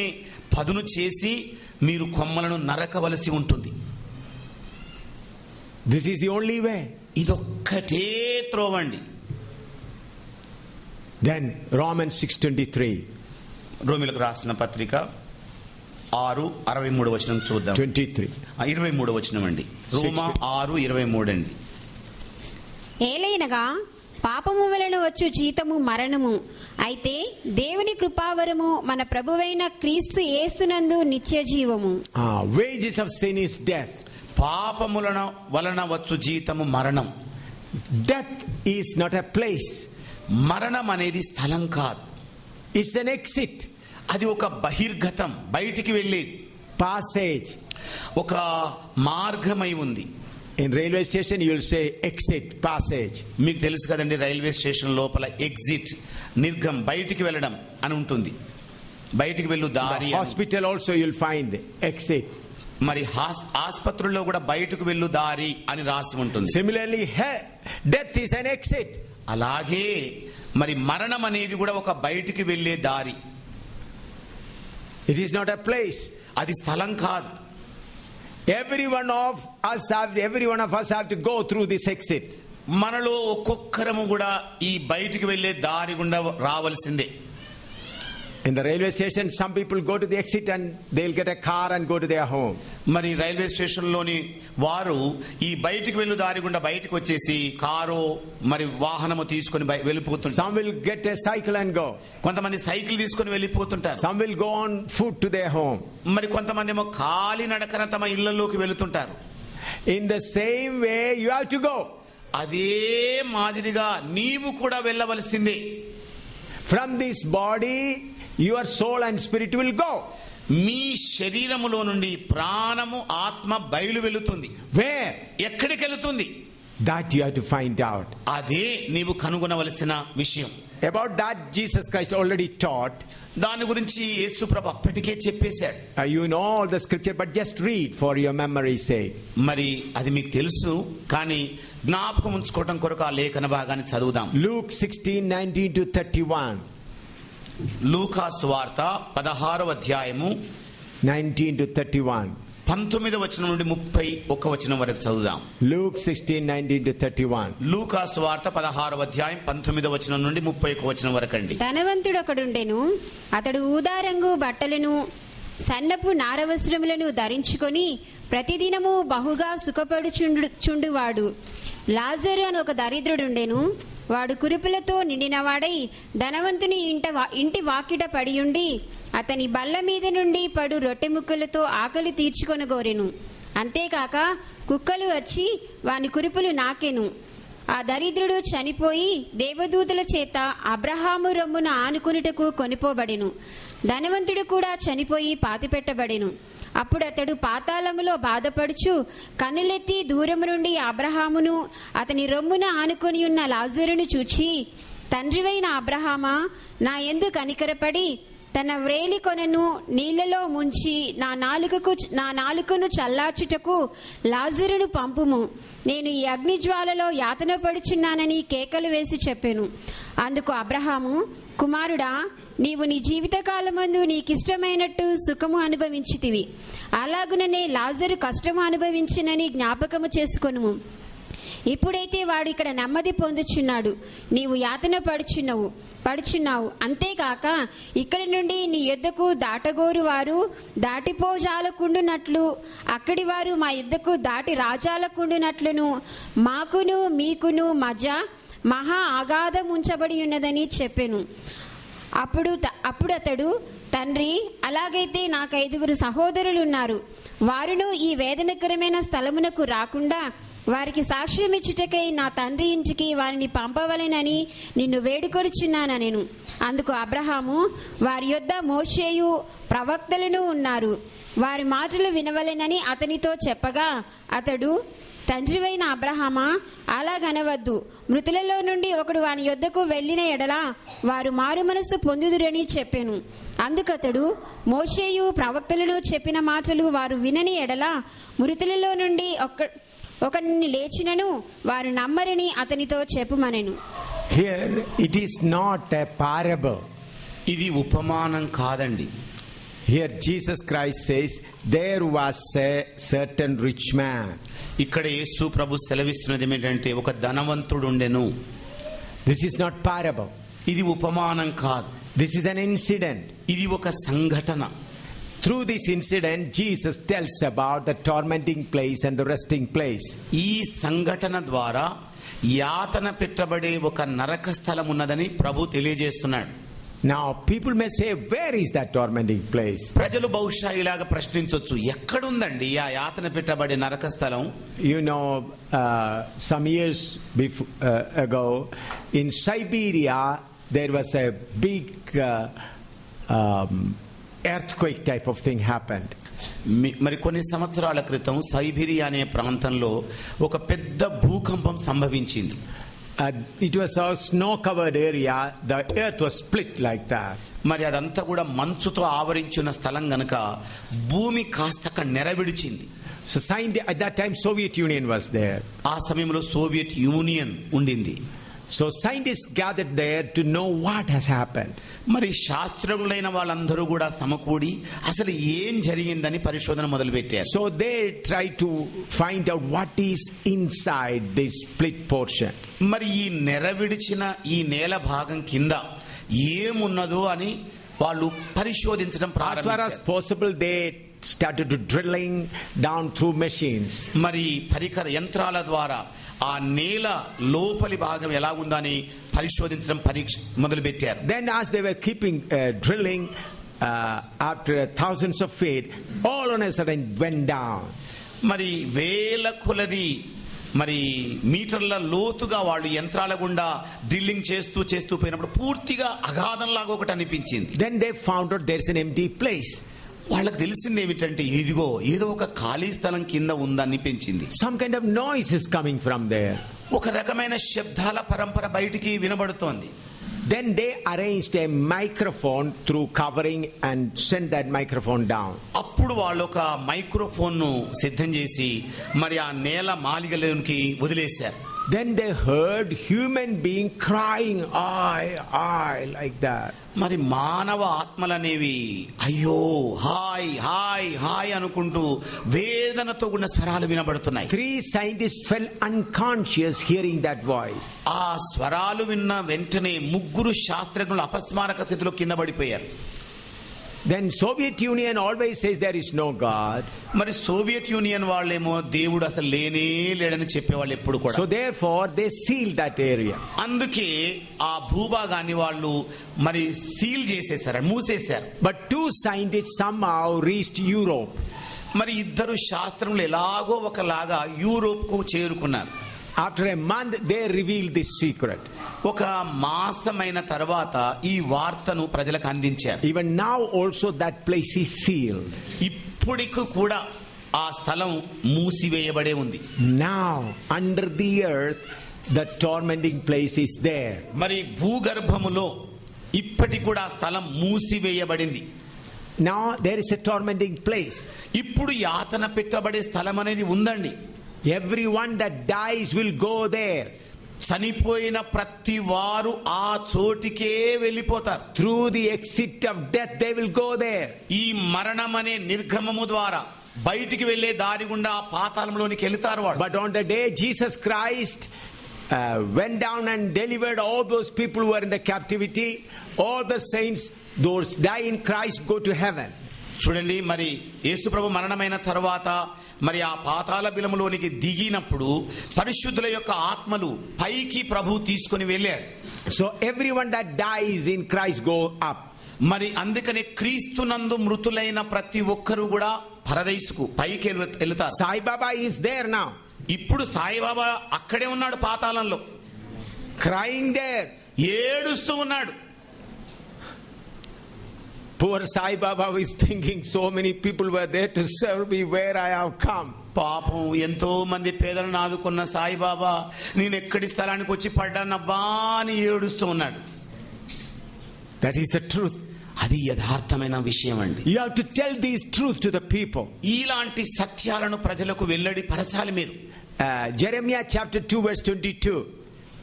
పదును చేసి మీరు కొమ్మలను నరకవలసి ఉంటుంది.
This is the only way.
ఇదొక్కటే త్రోవండి.
Then Romans 6:23.
రోమిలకు రాసిన పత్రిక 6:63 వచనం చూద్దాం.
23.
23 వచనం అండి. రోమా 6:23 అండి.
ఏలైనగా పాపము వలన వచ్చు జీతము మరణము, అయితే దేవుని కృపావరము మన ప్రభువైన క్రీస్తు యేసునందు నిత్య జీవము.
Wages of sin is death.
పాపముల వలన వచ్చు జీతము మరణం.
Death is not a place.
మరణం అనేది స్థలం కాదు,
It's an exit,
అది ఒక బహిర్గతం, బయటికి వెళ్ళేది,
passage.
ఒక మార్గమై ఉంది.
In railway station you will say exit, passage.
మీకు తెలుసు కదండి, రైల్వే స్టేషన్ లోపల ఎగ్జిట్, నిర్గం, బయటికి వెళ్ళడం అని ఉంటుంది, బయటికి వెళ్ళు దారి.
Hospital also you will find exit.
మరి ఆసుపత్రుల్లో కూడా బయటకు వెళ్ళు దారి అని రాసి ఉంటుంది.
Similarly, death is an exit.
అలాగే మరి మరణం అనేది కూడా ఒక బయటికి వెళ్ళే దారి.
It is not a place.
అది స్థలం కాదు.
Every one of us have to go through this exit.
మనలో ఒక్కొక్కరము కూడా ఈ బయటికి వెళ్ళే దారి గుండా రావాల్సిందే.
In the railway station, some people go to the exit and they'll get a car and go to their home.
మరి రైల్వే స్టేషన్ లోని వారు ఈ బయటికి వెళ్ళు దారి గుండా బయటకు వచ్చేసి కారు మరి వాహనము తీసుకొని వెళ్ళిపోతుంటారు.
Some will get a cycle and go.
కొంతమంది సైకిల్ తీసుకొని వెళ్ళిపోతుంటారు.
Some will go on foot to their home.
మరి కొంతమంది ఏమో కాలి నడకన తమ ఇళ్లలోకి వెళుతుంటారు.
In the same way you have to go.
అదే మాదిరిగా నీవు కూడా వెళ్ళవలసిందే.
From this body your soul and spirit will go.
మీ శరీరములో నుండి ప్రాణము ఆత్మ బయలు వెళుతుంది.
Where?
ఎక్కడికి వెళుతుంది?
That you have to find out.
అదే నీవు కనుగొనవలసిన విషయం.
About that Jesus Christ already taught.
దాని గురించి యేసు ప్రభు అప్పటికే చెప్పేశాడు.
You know all the scripture, but just read for your memory's sake.
మరి అది మీకు తెలుసు, కానీ జ్ఞాపకం ఉంచుకోవడం కొరకు ఆ లేఖన భాగాన్ని చదువుదాం.
Luke 16:19 to 31.
లూకా సువార్త 16వ అధ్యాయము
19 to 31.
19వ వచనం నుండి 31వ వచనం వరకు చదువుదాం.
Luke 16:19 to 31.
లూకా సువార్త 16వ అధ్యాయం 19వ వచనం నుండి 31వ వచనం వరకు అండి.
ధనవంతుడు ఒకడుండెను, అతడు ఊదారంగు బట్టలను సన్నపు నారవస్త్రములను ధరించుకొని ప్రతిదినము బహుగా సుఖపడుచుండువాడు. లాజరు అని ఒక దరిద్రుడుండెను. వాడు కురుపులతో నిండినవాడై ధనవంతుని ఇంటి వాకిట పడియుండి అతని బల్ల మీద నుండి పడు రొట్టె ముక్కలతో ఆకలి తీర్చుకొనగోరెను. అంతేకాక కుక్కలు వచ్చి వాని కురుపులు నాకెను. ఆ దరిద్రుడు చనిపోయి దేవదూతల చేత అబ్రహాము రొమ్మున ఆనుకునుటకు కొనిపోబడెను. ధనవంతుడు కూడా చనిపోయి పాతిపెట్టబడెను. అప్పుడు అతడు పాతాళములో బాధపడుచు కన్నులెత్తి దూరము నుండి అబ్రహామును అతని రొమ్మున ఆనుకొని ఉన్న లాజరును చూచి, తండ్రివైన అబ్రహామా, నా యందు కనికరపడి తన వ్రేలి కొనను నీళ్లలో ముంచి నా నాలుకను చల్లార్చుటకు లాజరును పంపుము. నేను ఈ అగ్నిజ్వాలలో యాతన పడుచున్నానని కేకలు వేసి చెప్పెను. అందుకు అబ్రహాము, కుమారుడా, నీవు నీ జీవితకాలమందు నీకిష్టమైనట్టు సుఖము అనుభవించితివి. అలాగుననే లాజరు కష్టము అనుభవించినని జ్ఞాపకము చేసుకొనుము. ఇప్పుడైతే వాడు ఇక్కడ నెమ్మది పొందుచున్నాడు, నీవు యాతన పడుచున్నావు. అంతేకాక ఇక్కడి నుండి నీ యొద్దకు దాటగోరు వారు దాటిపోజాలకుండునట్లు, అక్కడి వారు మా యొద్దకు దాటి రాజాలకుండునట్లును మాకును మీకును మధ్య మహా అగాధం ఉంచబడి ఉన్నదని చెప్పెను. అప్పుడు అతడు, తండ్రి, అలాగైతే నాకు 5 సహోదరులు ఉన్నారు. వారును ఈ వేదనకరమైన స్థలమునకు రాకుండా వారికి సాక్ష్యమిచ్చుటకై నా తండ్రి ఇంటికి వారిని పంపవలెనని నిన్ను వేడుకొనుచున్నానెను. అందుకు అబ్రహాము, వారి యొద్ద మోషేయు ప్రవక్తలను ఉన్నారు, వారి మాటలు వినవలెనని అతనితో చెప్పగా, అతడు, తండ్రివైన అబ్రహామా, అలాగనవద్దు. మృతులలో నుండి ఒకడు వాని యొద్దకు వెళ్ళిన ఎడల వారు మారు మనస్సు పొందుదురని చెప్పెను. అందుకతడు, మోషేయు ప్రవక్తలను చెప్పిన మాటలు వారు వినని ఎడల మృతులలో నుండి ఒకరిని లేచినను వారు నమ్మరని అతనితో చెప్పుమనెను.
Here it is not a parable.
ఇది ఉపమానం కాదండి.
Here Jesus Christ says there was a certain rich man.
ఇక్కడ యేసు ప్రభు సెలవిస్తున్నది ఏమిటంటే ఒక ధనవంతుడు ఉండెను.
This is not parable.
ఇది ఉపమానం కాదు.
This is an incident.
ఇది ఒక సంఘటన.
Through this incident Jesus tells about the tormenting place and the resting place.
ఈ సంఘటన ద్వారా యాతన పెట్టబడే ఒక నరక స్థలం ఉన్నదని ప్రభు తెలియజేస్తున్నాడు.
Now people may say, where is that tormenting place?
ప్రజలు బహుశా ఇలాగ ప్రశ్నించొచ్చు, ఎక్కడుందండి ఆ యాతన పెట్టబడే నరక స్థలం?
You know, some years ago in Siberia there was a big earthquake type of thing happened.
మరి కొన్ని సంవత్సరాల క్రితం సైబీరియా అనే ప్రాంతంలో ఒక పెద్ద భూకంపం సంభవించింది.
It was a snow-covered area. The earth was split like that.
మరి అదంతా కూడా మంచుతో ఆవరించిన స్థలం గనుక భూమి కాస్త నెరవిడిచింది.
So at that time Soviet Union was there.
ఆ సమయంలో సోవియట్ యూనియన్ ఉండింది.
So scientists gathered there to know what has happened.
మరి శాస్త్రజ్ఞులైన వాళ్ళందరూ కూడా సమకూడి అసలు ఏం జరిగిందని పరిశోధన మొదలుపెట్టారు.
So they tried to find out what is inside this split portion.
మరి ఈ నెరవిడిచిన ఈ నేల భాగం కింద ఏమున్నదో అని వాళ్ళు పరిశోధించడం
ప్రారంభించారు. As far as possible they started to drilling down through machines.
మరి పరికర యంత్రాల ద్వారా ఆ నేల లోపలి భాగం ఎలా ఉందని పరిశోధించడం మొదలు పెట్టారు.
Then as they were keeping drilling after thousands of feet, all on a sudden went down.
మరి వేల కొలది మరి మీటర్ల లోతుగా వాళ్ళు యంత్రాల గుండా డ్రిల్లింగ్ చేస్తూ పోయినప్పుడు పూర్తిగా అగాధంలాగా ఒకటి అనిపించింది.
Then they found out there's an empty place.
వాళ్ళకి తెలిసింది ఏమిటంటే ఇదిగో ఏదో ఒక ఖాళీ స్థలం కింద ఉందనిపించింది.
Some kind of noise is coming from there.
ఒక రకమైన శబ్దాల పరంపర బయటికి వినబడుతోంది.
Then they arranged a microphone through covering and sent that microphone down.
అప్పుడు వాళ్ళు ఒక మైక్రోఫోన్ ను సిద్ధం చేసి మరి ఆ నేల మాలిగలోనికి వదిలేశారు.
Then they heard human being crying, I like that.
మరి మానవ ఆత్మలనేవి అయ్యో హాయ్ హాయ్ హాయ్ అనుకుంటూ వేదనతో కూడిన స్వరాలు వినబడుతున్నాయి.
3 scientists fell unconscious hearing that voice.
ఆ స్వరాలు విన్న వెంటనే 3 శాస్త్రజ్ఞులు అపస్మారక స్థితిలో కింద పడిపోయారు.
Then Soviet Union always says there is no God.
మరి సోవియట్ యూనియన్ వాళ్ళేమో దేవుడు అసలు లేనే లేడని చెప్పేవాళ్ళు ఎప్పుడు కూడా.
So therefore they sealed that area.
అందుకే ఆ భూభాగాన్ని వాళ్ళు మరి సీల్ చేసేసారు, మూసేశారు.
But 2 scientists somehow reached Europe.
మరి 2 శాస్త్రజ్ఞులు ఎలాగో ఒకలాగా యూరోప్ కు చేరుకున్నారు.
After a month they revealed this secret.
ఒక మాసమైన తర్వాత ఈ వార్తను ప్రజలకు అందించారు.
Even now also that place is sealed.
ఇప్పటికి కూడా ఆ స్థలం మూసివేయబడే ఉంది.
Now under the earth the tormenting place is there.
మరి భూగర్భములో ఇప్పటికి కూడా ఆ స్థలం మూసివేయబడింది.
Now there is a tormenting place.
ఇప్పుడు యాతన పెట్టబడే స్థలం అనేది ఉందండి.
Everyone that dies will go there.
చనిపోయిన ప్రతి వారు ఆ చోటికే వెళ్ళిపోతారు.
Through the exit of death they will go there.
ఈ మరణం అనే నిర్గమము ద్వారా బయటికి వెళ్ళే దారి గుండా పాతాళంలోనికి వెళ్తారు వాళ్ళు.
But on the day Jesus Christ went down and delivered all those people who were in the captivity, all the saints, those die in Christ, go to heaven.
చూడండి, మరి యేసుప్రభు మరణమైన తర్వాత మరి ఆ పాతాళ బిలములోనికి దిగినప్పుడు పరిశుద్ధుల యొక్క ఆత్మలు పైకి ప్రభు తీసుకొని వెళ్ళాడు.
So everyone that dies in Christ go up.
మరి అందుకనే క్రీస్తునందు మృతులైన ప్రతి ఒక్కరు కూడా పరదైసుకు పైకి వెళ్తారు.
Sai Baba is there now.
ఇప్పుడు సాయిబాబా అక్కడే ఉన్నాడు పాతాళంలో,
crying there,
ఏడుస్తూ ఉన్నాడు.
Poor Sai Baba is thinking so many people were there to serve me where I have come.
పాపం ఎంతో మంది పేదలను ఆదుకున్న సాయిబాబా నేను ఎక్కడి స్థలానికి వచ్చి పడ్డానబ్బా అని ఏడుస్తూ ఉన్నాడు.
That is the truth.
అది యథార్థమైన విషయం అండి.
You have to tell these truth to the people.
ఇలాంటి సత్యాలను ప్రజలకు వెల్లడి పరచాలి మీరు.
Jeremiah chapter 2 verse 22.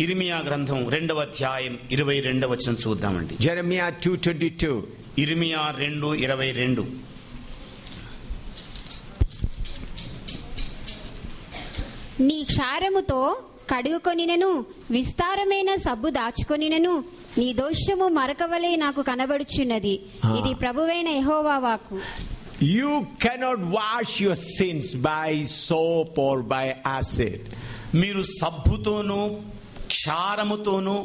ఇర్మియా గ్రంథం 2వ అధ్యాయం 22వ వచనం చూద్దామండి.
Jeremiah 2:22.
ఇర్మియా 2:22.
నీ క్షారముతో కడుగుకొనినను విస్తారమైన సబ్బు దాచుకొనినను నీ దోషము మరకవలే నాకు కనబడుచున్నది. ఇది ప్రభువైన యెహోవా వాక్కు.
You cannot wash your sins by soap or by acid.
మీరు సబ్బుతోనూ క్షారముతోను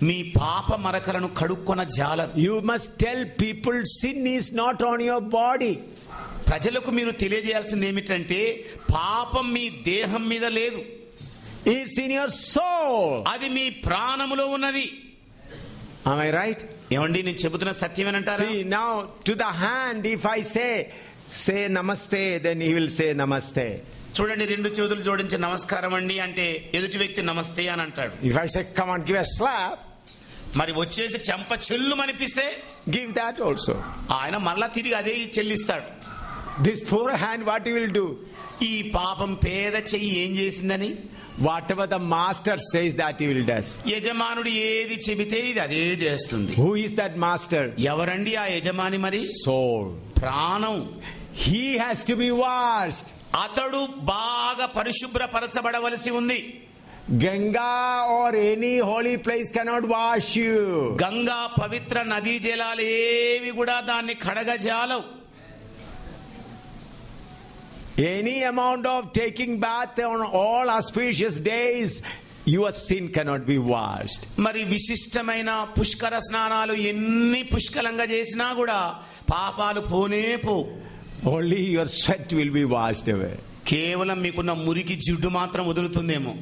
మీ పాప మరకలను కడుక్కొన జాలరు.
You must tell people sin is not on your body.
ప్రజలకు మీరు తెలియజేయాల్సింది ఏమిటంటే పాపం మీ దేహం మీద లేదు,
It's in your soul.
అది మీ ప్రాణములో ఉన్నది.
Am I right?
ఏమండి నేను చెబుతున్న సత్యమేనంటారా?
See, now to the hand, if I say namaste, then he will say namaste.
చూడండి, రెండు చేతులు జోడించి నమస్కారం అండి అంటే ఎదుటి వ్యక్తి నమస్తే అని అంటాడు.
If I say come on, give a slap,
మరి వచ్చేసి చెంప చెల్లు అనిపిస్తే
give that also.
ఆయన మళ్ళా తిరిగి అదే చెల్లిస్తాడు.
This poor hand, what he will do?
ఈ పాపం పేద చెయ్యి ఏం చేసిందని
Whatever the master says, that he will do.
యజమానుడు ఏది చెబితే ఇది అదే చేస్తుంది.
Who is that master?
ఎవరండి ఆ యజమాని? మరి
Soul.
ప్రాణం.
He has to be washed.
అతడు బాగా పరిశుభ్రపరచబడవలసి ఉంది.
Ganga or any holy place cannot wash you.
Ganga పవిత్ర నదీ జలాలు ఏవి కూడా దాన్ని కడగజాలవు.
Any amount of taking bath on all auspicious days, your sin cannot be washed.
మరి విశిష్టమైన పుష్కర స్నానాలు ఎన్ని పుష్కలంగా చేసినా కూడా పాపాలు పోనే పో.
Only your sweat will be washed away.
కేవలం మీకున్న మురికి జిడ్డు మాత్రం వదులుతుందేమో.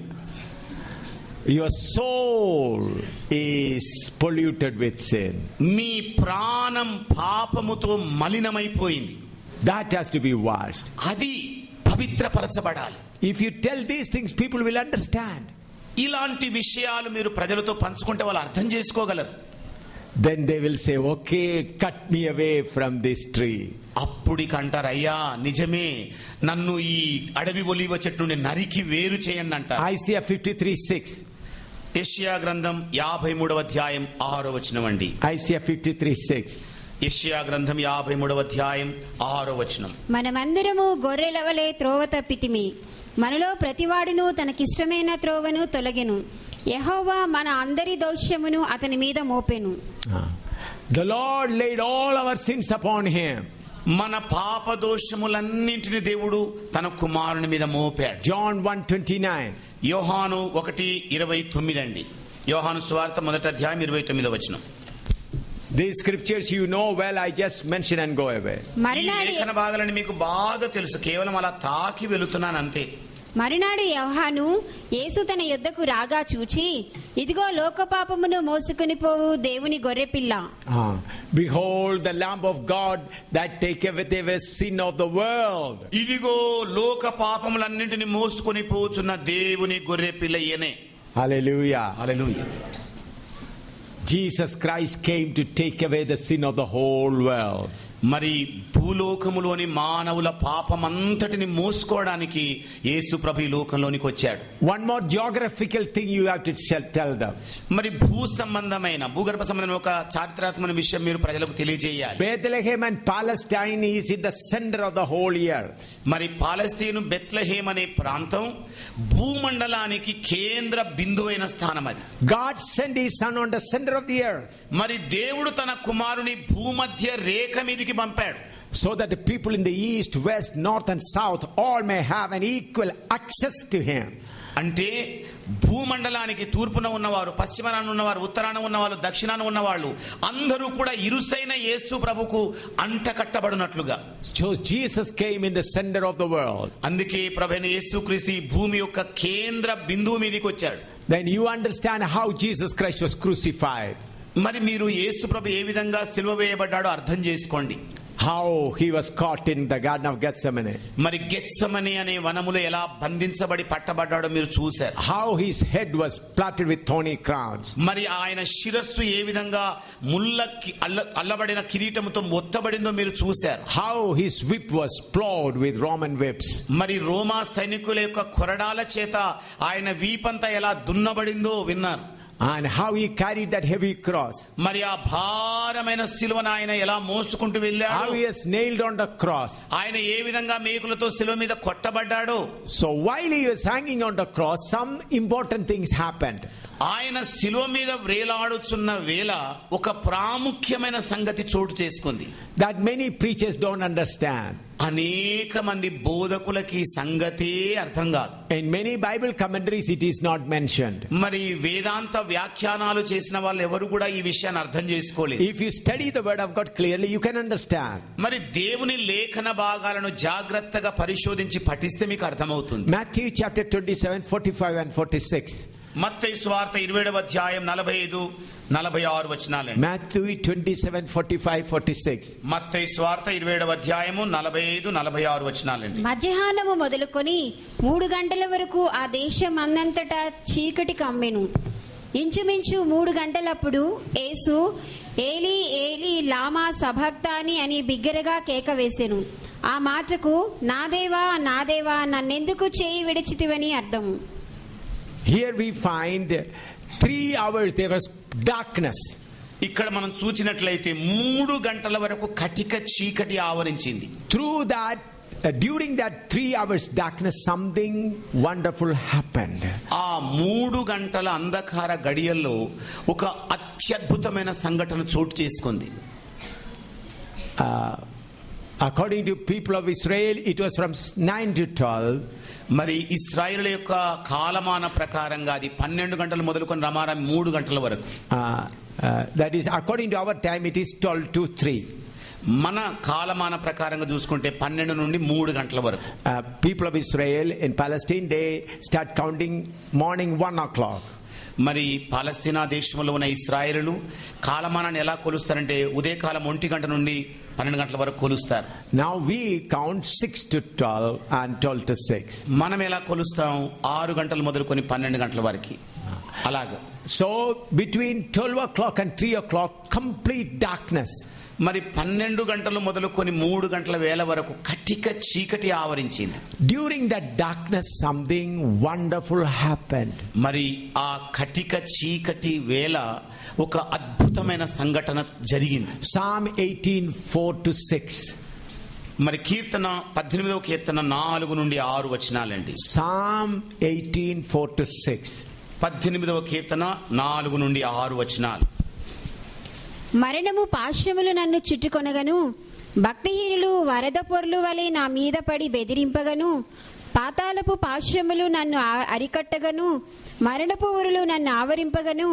Your soul is polluted with sin.
మీ ప్రాణం పాపముతో మలినమైపోయింది.
That has to be washed.
అది పవిత్రపరచబడాలి.
If you tell these things, people will understand.
ఇలాంటి విషయాలు మీరు ప్రజలతో పంచుకుంటే వాళ్ళు అర్థం చేసుకోగలరు.
Then they will say, okay, cut me away from this tree.
అప్పుడికంటారు, అయ్యా నిజమే, నన్ను ఈ అడవి ఒలీవ చెట్టు నుండి నరికి వేరు చేయండి అంటారు.
Isaiah 53:6.
యెషయా గ్రంథం 53వ అధ్యాయం 6వ వచనం అండి.
Isaiah 53:6.
యెషయా గ్రంథం 53వ అధ్యాయం 6వ వచనం.
మనమందరము గొర్రెలవలే త్రోవ తప్పితిమి, మనలో ప్రతివాడును తనకిష్టమైన త్రోవను తొలగెను, యెహోవా మన అందరి దోషమును అతని మీద మోపెను.
The Lord laid all our sins upon him.
మన పాప దోషములన్నింటిని దేవుడు తన కుమారుని మీద మోపాడు.
John 1:29.
యోహాను 1:29 అండి. యోహాను సువార్త 1వ అధ్యాయం 29వ వచనం.
These scriptures you know well, I just mention and go away.
ఈ లేఖన భాగాలని మీకు బాగా తెలుసు, కేవలం అలా తాకి వెళుతున్నాను అంతే.
మరునాడు యోహాను యేసు తన యొద్దకు రాగా చూచి, ఇదిగో లోకపాపమును మోసుకుని పోవు దేవుని గొర్రెపిల్ల.
Behold the Lamb of God that taketh away sin of the world.
ఇదిగో లోక పాపములన్నింటిని మోసుకొని పోచున్న దేవుని గొర్రెపిల్ల ఈయనే.
Hallelujah.
Hallelujah.
Jesus Christ came to take away the sin of the whole world.
మరి భూలోకములోని మానవుల పాపమంతటిని మోసుకోవడానికి యేసు ప్రభు ఈ లోకంలోనికి వచ్చాడు.
One more geographical thing you have to tell them.
మరి భూ సంబంధమైన భూగర్భ సంబంధమైన ఒక చారిత్రాత్మక విషయం మీరు ప్రజలకు తెలియజేయాలి.
Bethlehem and Palestine is in the center of the whole earth.
మరి పాలస్తీను బెత్లెహేమ్ అనే ప్రాంతం భూమండలానికి కేంద్ర బిందువైన స్థానం అది.
God sent his son on the center of the earth.
మరి దేవుడు తన కుమారుని భూమధ్య రేఖ మీదకి పంపాడు.
So that the people in the east, west, north and south all may have an equal access to him.
అంటే భూమండలానికి తూర్పున ఉన్నవారు, పశ్చిమాన ఉన్నవారు, ఉత్తరాన ఉన్నవాళ్ళు, దక్షిణాన ఉన్నవాళ్ళు అందరూ కూడా ఇరుసైన యేసు ప్రభుకు అంటకట్టబడినట్లుగా.
So Jesus came in the center of the world.
అందుకే ప్రభువైన యేసుక్రీస్తు ఈ భూమి యొక్క కేంద్ర బిందువు మీదకి వచ్చాడు.
Then you understand how Jesus Christ was crucified.
మరి మీరు యేసు ప్రభు ఏ విధంగా సిలువ వేయబడ్డాడో అర్థం చేసుకోండి.
How he was caught in the Garden of Gethsemane.
మరి గెత్సెమనే అనే వనములో ఎలా బంధించబడి పట్టబడ్డాడో మీరు చూశారు.
How his head was platted with thorny crowns.
మరి ఆయన శిరస్సు ఏ విధంగా అల్లబడిన కిరీటముతో ఒత్తబడిందో మీరు చూశారు.
How his whip was plowed with Roman whips.
మరి రోమా సైనికుల యొక్క కొరడాల చేత ఆయన వీపంతా ఎలా దున్నబడిందో విన్నారు.
And how he carried that heavy cross.
మరి ఆ భారమైన సిలువను ఆయన ఎలా మోసుకుంటూ వెళ్ళాడు.
How he was nailed on the cross.
ఆయన ఏ విధంగా మేకులతో సిలువ మీద కొట్టబడ్డాడో.
So while he was hanging on the cross, some important things happened.
ఆయన సిలువ మీద వేలాడుచున్న వేళ ఒక ప్రాముఖ్యమైన సంగతి చోటు చేసుకుంది.
That many preachers don't understand.
అనేక మంది బోధకులకి ఈ సంగతే అర్థం కాదు.
In many Bible commentaries it is not mentioned.
మరి వేదాంత వ్యాఖ్యానాలు చేసిన వాళ్ళు ఎవరు కూడా ఈ విషయాన్ని అర్థం చేసుకోలేదు.
If you study the word of God clearly, you can understand.
మరి దేవుని లేఖన భాగాలను జాగ్రత్తగా పరిశోధించి పఠిస్తే మీకు అర్థమవుతుంది.
Matthew chapter 27, 45 and 46.
మత్తయి సువార్త 27వ అధ్యాయం 45, 46 వచనాలు.
Matthew 27, 45, 46.
మత్తయి సువార్త 27వ అధ్యాయము 45, 46 వచనాలండి.
మధ్యాహ్నము మొదలుకొని 3 గంటల వరకు ఆ దేశం అందంతటా చీకటి కమ్మెను. ఇంచుమించు 3 గంటలప్పుడు యేసు ఏలీ ఏలీ లామా సబక్తాని అని బిగ్గరగా కేక వేసెను. ఆ మాటకు నా దేవా నా దేవా నన్నెందుకు చేయి విడిచితివని అర్థము.
Here we find 3 hours there was darkness.
ఇక్కడ మనం చూచినట్లయితే 3 గంటల వరకు కటిక చీకటి ఆవరించింది.
Through that, during that 3 hours darkness, something wonderful happened.
ఆ 3 గంటల అంధకార గడియల్లో ఒక అత్యద్భుతమైన సంఘటన చోటు చేసుకుంది.
According to people of Israel, it was from 9 to 12.
మరి ఇశ్రాయేలు యొక్క కాలమాన ప్రకారంగా అది 12 గంటలు మొదలుకొని రమారా 3 గంటల వరకు.
That is, according to our time, it is 12 to 3.
మన కాలమాన ప్రకారంగా చూసుకుంటే 12 నుండి 3 గంటల వరకు.
People of Israel in Palestine, they start counting morning 1 o'clock.
మరి పాలస్తీనా దేశంలో ఉన్న ఇశ్రాయేలు కాలమానాన్ని ఎలా కొలుస్తారంటే ఉదయకాలం 1 గంట నుండి 12 గంటల వరకు కొలుస్తారు.
Now we count 6 to 12 and 12 to 6.
మనం ఎలా కొలుస్తాం? 6 గంటలు మొదలుకొని 12 గంటల వరకు. అలాగా.
So between 12 o'clock and 3 o'clock, complete darkness.
మరి 12 గంటలు మొదలుకొని 3 గంటల వేళ వరకు కటిక చీకటి ఆవరించింది.
During that darkness, something wonderful happened.
మరి ఆ కటిక చీకటి వేళ ఒక అద్భుతమైన సంఘటన జరిగింది.
Psalm 18, 4 to 6.
మరి కీర్తన 18వ కీర్తన 4 నుండి 6 వచనాలండి.
Psalm 18, 4 to 6.
18వ కీర్తన 4 నుండి 6 వచనాలు.
మరణము పాశ్యములు నన్ను చుట్టుకొనగను, భక్తిహీనులు వరద పొర్లు వలె నా మీద పడి బెదిరింపగను, పాతాళపు పాశ్యములు నన్ను అరికట్టగను, మరణపు ఊరులు నన్ను ఆవరింపగను.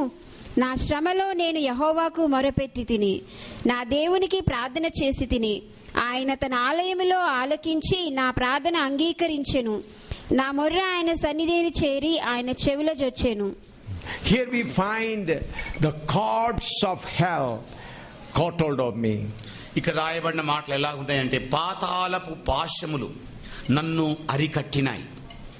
నా శ్రమలో నేను యెహోవాకు మొరపెట్టి తిని నా దేవునికి ప్రార్థన చేసి తిని ఆయన తన ఆలయములో ఆలకించి నా ప్రార్థన అంగీకరించెను. నా మొర్ర ఆయన సన్నిధిని చేరి ఆయన చెవిలో జొచ్చెను.
Here we find the cords of hell caught hold of me.
ఇక్కడ రాయబడిన మాటలు ఎలా ఉంటాయంటే పాతాళపు పాశములు నన్ను అరికట్టినాయి.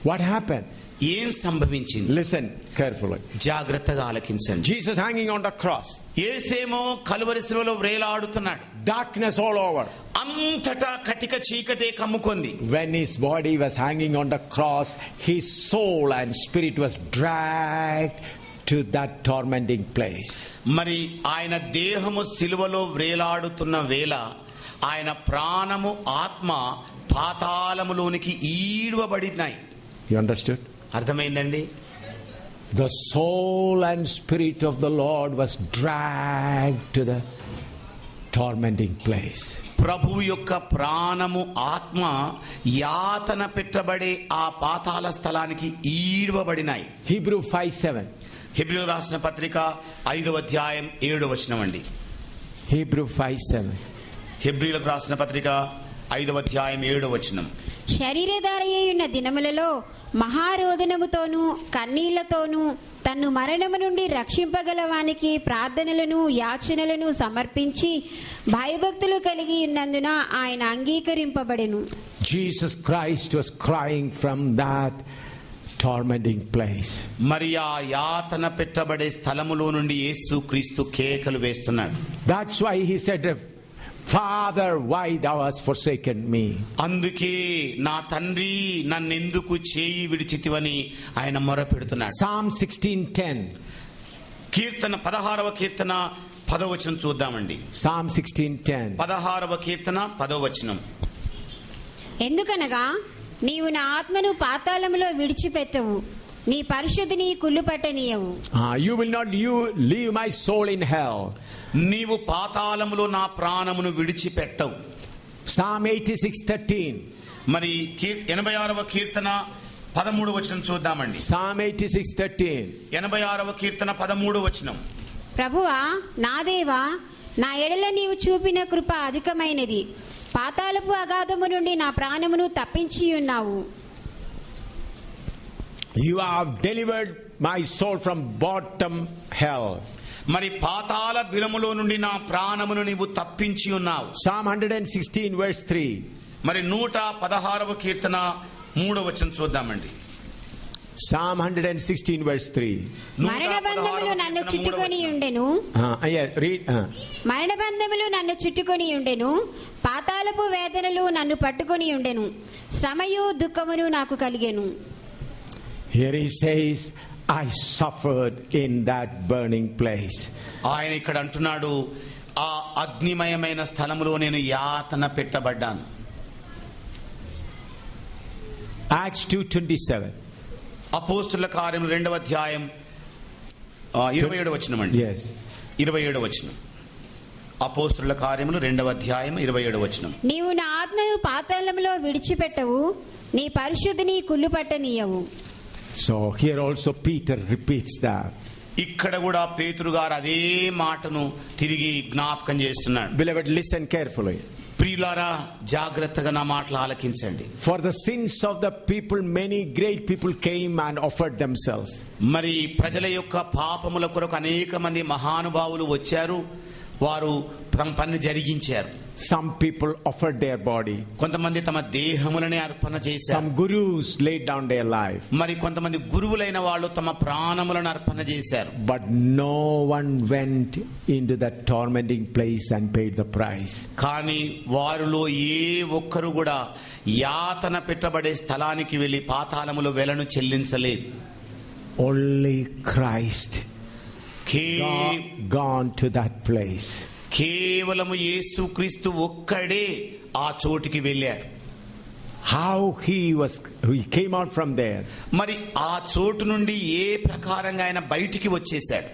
What happened?
ఏం సంభవించింది?
Listen carefully.
జాగ్రత్తగా ఆలకించండి.
Jesus hanging on the cross.
యేసేమో Calvary శిలువలో వ్రేలాడుతున్నాడు.
Darkness all over.
అంతటా కటిక చీకటే కమ్ముకుంది.
When his body was hanging on the cross, his soul and spirit was dragged to that tormenting place.
మరి ఆయన దేహము శిలువలో వ్రేలాడుతున్న వేళ ఆయన ప్రాణము ఆత్మ పాతాళములోనికి ఈడ్వబడినాయి.
You understood?
అర్థమైందండి?
The soul and spirit of the Lord was dragged to the tormenting place.
ప్రభువు యొక్క ప్రాణము ఆత్మ యాతన పెట్టబడే ఆ పాతాళ స్థలానికి ఈడ్వబడినాయి.
Hebrew 5:7.
హెబ్రీయులకు రాసిన పత్రిక 5వ అధ్యాయం 7వ వచనం అండి.
Hebrew 5:7.
హెబ్రీయులకు రాసిన పత్రిక 5వ అధ్యాయం 7వ వచనం.
శరీరధారయ్యున్న దినములలో మహారోదనముతోనూ కన్నీళ్లతోనూ తన్ను మరణము నుండి రక్షింపగలవానికి ప్రార్థనలను యాచనలను సమర్పించి భయభక్తులు కలిగి ఉన్నందున ఆయన అంగీకరింపబడెను.
Jesus Christ was crying from that tormenting place.
మరి ఆ యాతన పెట్టబడే స్థలములో నుండి యేసు క్రీస్తు కేకలు వేస్తున్నాడు.
That's why he said, Father, why thou hast forsaken me?
అందుకే నా తండ్రి నన్నెందుకు చేయి విడిచితివని ఆయన మొరపెడుతున్నాడు.
Psalm 16:10.
కీర్తన 16వ కీర్తన 10వ వచనం చూద్దామండి.
Psalm 16:10.
16వ కీర్తన 10వ వచనం.
ఎందుకనగా నీవు నా ఆత్మను పాతాళములో విడిచిపెట్టవు, నీ పరిశుద్ధిని కుళ్ళుపట్టనీయవు.
You will not leave my soul in hell.
నీవు పాతాళములో నా ప్రాణమును విడిచిపెట్టవు.
Psalm 86:13.
మరి 86వ కీర్తన 13వ వచనం చూద్దామండి.
Psalm 86:13.
86వ కీర్తన 13వ వచనం.
ప్రభువా నా దేవా, నా ఎడల నీవు చూపిన కృప అధికమైనది. పాతాళపు అగాధము నుండి నా ప్రాణమును తప్పించి ఉన్నావు.
You have delivered my soul from bottom hell.
మరి పాతాళ బిలములో నుండి నా ప్రాణమును నీవు తప్పించి ఉన్నావు.
Psalm 116 verse 3.
మరి 116వ కీర్తన 3వ వచనం చూద్దామండి.
Psalm 116 verse 3.
మరణబంధములు నన్ను చుట్టుకొని ఉండెను.
Read.
మరణబంధములు నన్ను చుట్టుకొని ఉండెను. పాతాళపు వేదనలు నన్ను పట్టుకొని ఉండెను. శ్రమయు దుఃఖమును నాకు కలిగెను.
Here he says, I suffered in that burning place.
ఆయన ఇక్కడ అంటున్నాడు, ఆ అగ్నిమయమైన స్థలములో నేను యాతన పెట్టబడ్డాను.
Acts 2:27.
అపోస్తుల కార్యం 2వ అధ్యాయం 27వ వచనం అండి.
Yes.
27వ వచనం. అపోస్తుల కార్యములు 2వ అధ్యాయం 27వ వచనం.
నీవు నా ఆత్మను పాతాళములో విడిచిపెట్టవు, నీ పరిశుద్ధిని కుళ్ళుపట్టనీయవు.
So here also Peter repeats that.
ఇక్కడ కూడా పేతురు గారు అదే మాటను తిరిగి జ్ఞాపకం చేస్తున్నాడు.
Beloved, listen carefully.
ప్రియులారా జాగ్రత్తగా నా మాటలు ఆలకించండి.
For the sins of the people, many great people came and offered themselves.
మరి ప్రజల యొక్క పాపముల కొరకు అనేక మంది మహానుభావులు వచ్చారు, వారు తమ పని జరిగించారు.
Some people offered their body.
కొంతమంది తమ దేహములనే అర్పణ చేశారు.
Some gurus laid down their life.
మరి కొంతమంది గురువులైన వాళ్ళు తమ ప్రాణములను అర్పణ చేశారు.
But no one went into that tormenting place and paid the price.
కానీ వారిలో ఏ ఒక్కరు కూడా యాతన పెట్టబడే స్థలానికి వెళ్లి పాతాళములో వెలను చెల్లించలేదు.
Only Christ gone to that place.
కేవలము యేసుక్రీస్తు ఒక్కడే ఆ చోటికి వెళ్ళాడు.
How he came out from there.
మరి ఆ చోటు నుండి ఏ ప్రకారంగా ఆయన బయటికి వచ్చేసాడు.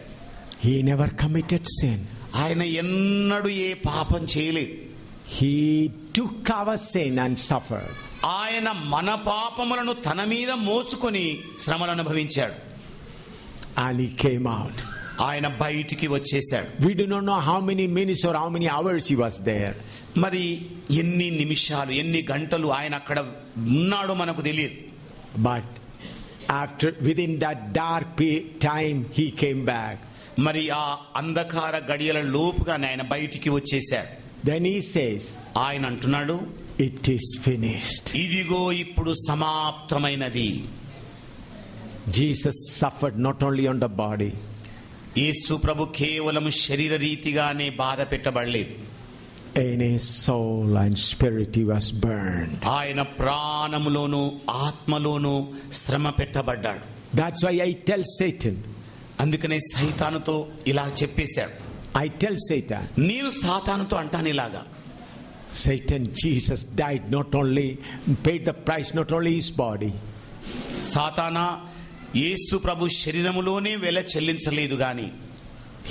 He never committed sin.
ఆయన ఎన్నడూ ఏ పాపం చేయలేదు.
He took our sin and suffered.
ఆయన మన పాపములను తన మీద మోసుకొని శ్రమను అనుభవించాడు.
And he came out.
ఆయన బయటికి వచ్చేసాడు.
We do not know how many minutes or how many hours he was there.
మరి ఎన్ని నిమిషాలు ఎన్ని గంటలు ఆయన అక్కడ ఉన్నాడో మనకు తెలియదు.
But within that dark time he came back.
మరి ఆ అంధకార గడియల లోపుగా ఆయన బయటికి వచ్చేసాడు.
Then he says,
ఆయన అంటున్నాడు,
it is finished.
ఇదిగో ఇప్పుడు సమాప్తమైనది.
Jesus suffered not only on the body.
యేసు ప్రభు కేవలం శరీర రీతిగానే బాధ పెట్టబడలేదు.
In his soul and spirit he was burned.
ఆయన ప్రాణములోను ఆత్మలోను శ్రమ పెట్టబడ్డాడు.
That's why I tell Satan.
అందుకనే సైతానుతో ఇలా చెప్పేశాడు.
I tell Satan.
నేను సాతానుతో అంటాను ఇలాగా,
Satan, Jesus died not only, paid the price not only his body.
సాతానా, యేసు ప్రభు శరీరములోనే వెల చెల్లించలేదు గాని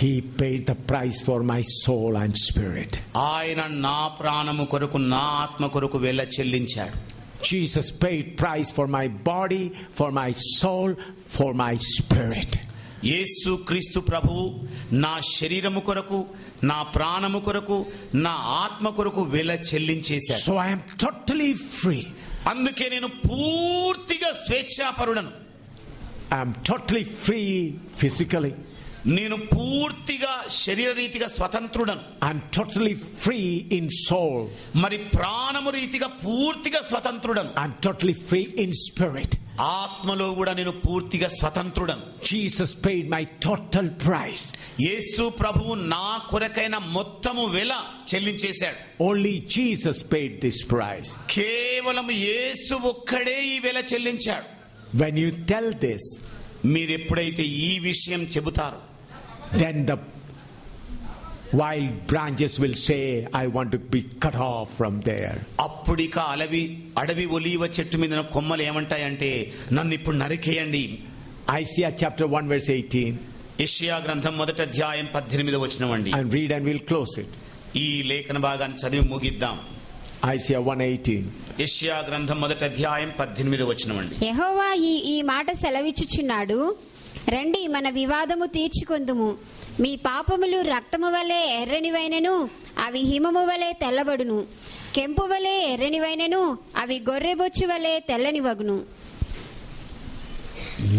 he paid the price for my soul and spirit.
ఆయన నా ప్రాణము కొరకు నా ఆత్మ కొరకు వెల చెల్లించాడు.
Jesus paid price for my body, for my soul, for my spirit.
యేసు క్రీస్తు ప్రభువు నా శరీరము కొరకు నా ప్రాణము కొరకు నా ఆత్మ కొరకు వెల చెల్లించేశాడు.
So I am totally free.
అందుకే నేను పూర్తిగా స్వేచ్ఛాపరుడను.
I am totally free physically.
నేను పూర్తిగా శరీర రీతిగా స్వతంత్రుడను.
I am totally free in soul.
మరి ప్రాణము రీతిగా పూర్తిగా స్వతంత్రుడను.
I am totally free in spirit.
ఆత్మలో కూడా నేను పూర్తిగా స్వతంత్రుడను.
Jesus paid my total price.
యేసు ప్రభువు నా కొరకైన మొత్తము వెల చెల్లించేశాడు.
Only Jesus paid this price.
కేవలం యేసు ఒక్కడే ఈ వెల చెల్లించాడు.
When you tell this,
మీరు ఎప్పుడైతే ఈ విషయం చెబుతారో,
then the wild branches will say, I want to be cut off from there.
అప్పుడిక అడవి ఒలీవ చెట్టు మీద కొమ్మలు ఏమంటాయంటే, నన్ను ఇప్పుడు నరికేయండి.
Isaiah chapter 1 verse 18.
యెషయా గ్రంథం 1వ అధ్యాయం 18వ వచనం అండి.
And read and we'll close it.
ఈ లేఖన భాగాన్ని చదివి ముగిద్దాం.
Isaiah 1:18.
యెషయా గ్రంథం మొదటి అధ్యాయం 18వ వచనం అండి.
యెహోవా ఈ మాట సెలవిచ్చుచున్నాడు, రండి మన వివాదము తీర్చుకొందుము. మీ పాపములు రక్తము వలె ఎర్రనివైనను అవి హిమము వలె తెల్లబడును. కెంపు వలె ఎర్రనివైనను అవి గొర్రెబొచ్చు వలె తెల్లనివగును.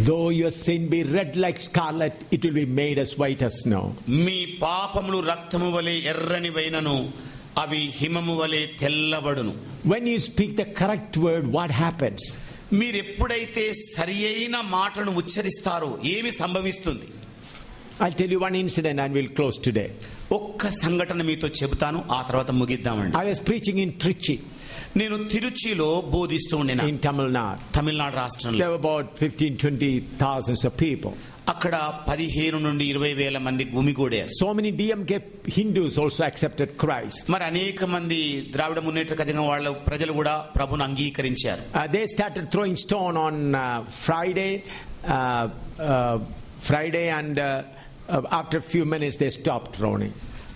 Though your sin be red like scarlet, it will be made as white as snow.
మీ పాపములు రక్తము వలె ఎర్రనివైనను అవి హిమము వలె తెల్లబడును.
When you speak the correct word, what happens?
మీరు ఎప్పుడైతే సరియైన మాటను ఉచ్చరిస్తారో ఏమి సంభవిస్తుంది?
I'll tell you one incident and we'll close today.
ఒక్క సంఘటన మీతో చెబుతాను, ఆ తర్వాత ముగిద్దామండి.
I was preaching in Trichy.
నేను తిరుచిలో బోధిస్తూ ఉండినా.
In Tamil Nadu.
తమిళనాడు రాష్ట్రంలో.
There were about 15-20,000 of people.
అక్కడ 15 నుండి 20,000 మంది గుమిగూడారు.
So many DMK Hindus also accepted Christ.
మరి అనేక మంది ద్రావిడ మున్నేట్ర కజగం వాళ్ళ ప్రజలు కూడా ప్రభువును అంగీకరించారు.
They started throwing stone on Friday and after a few minutes they stopped throwing.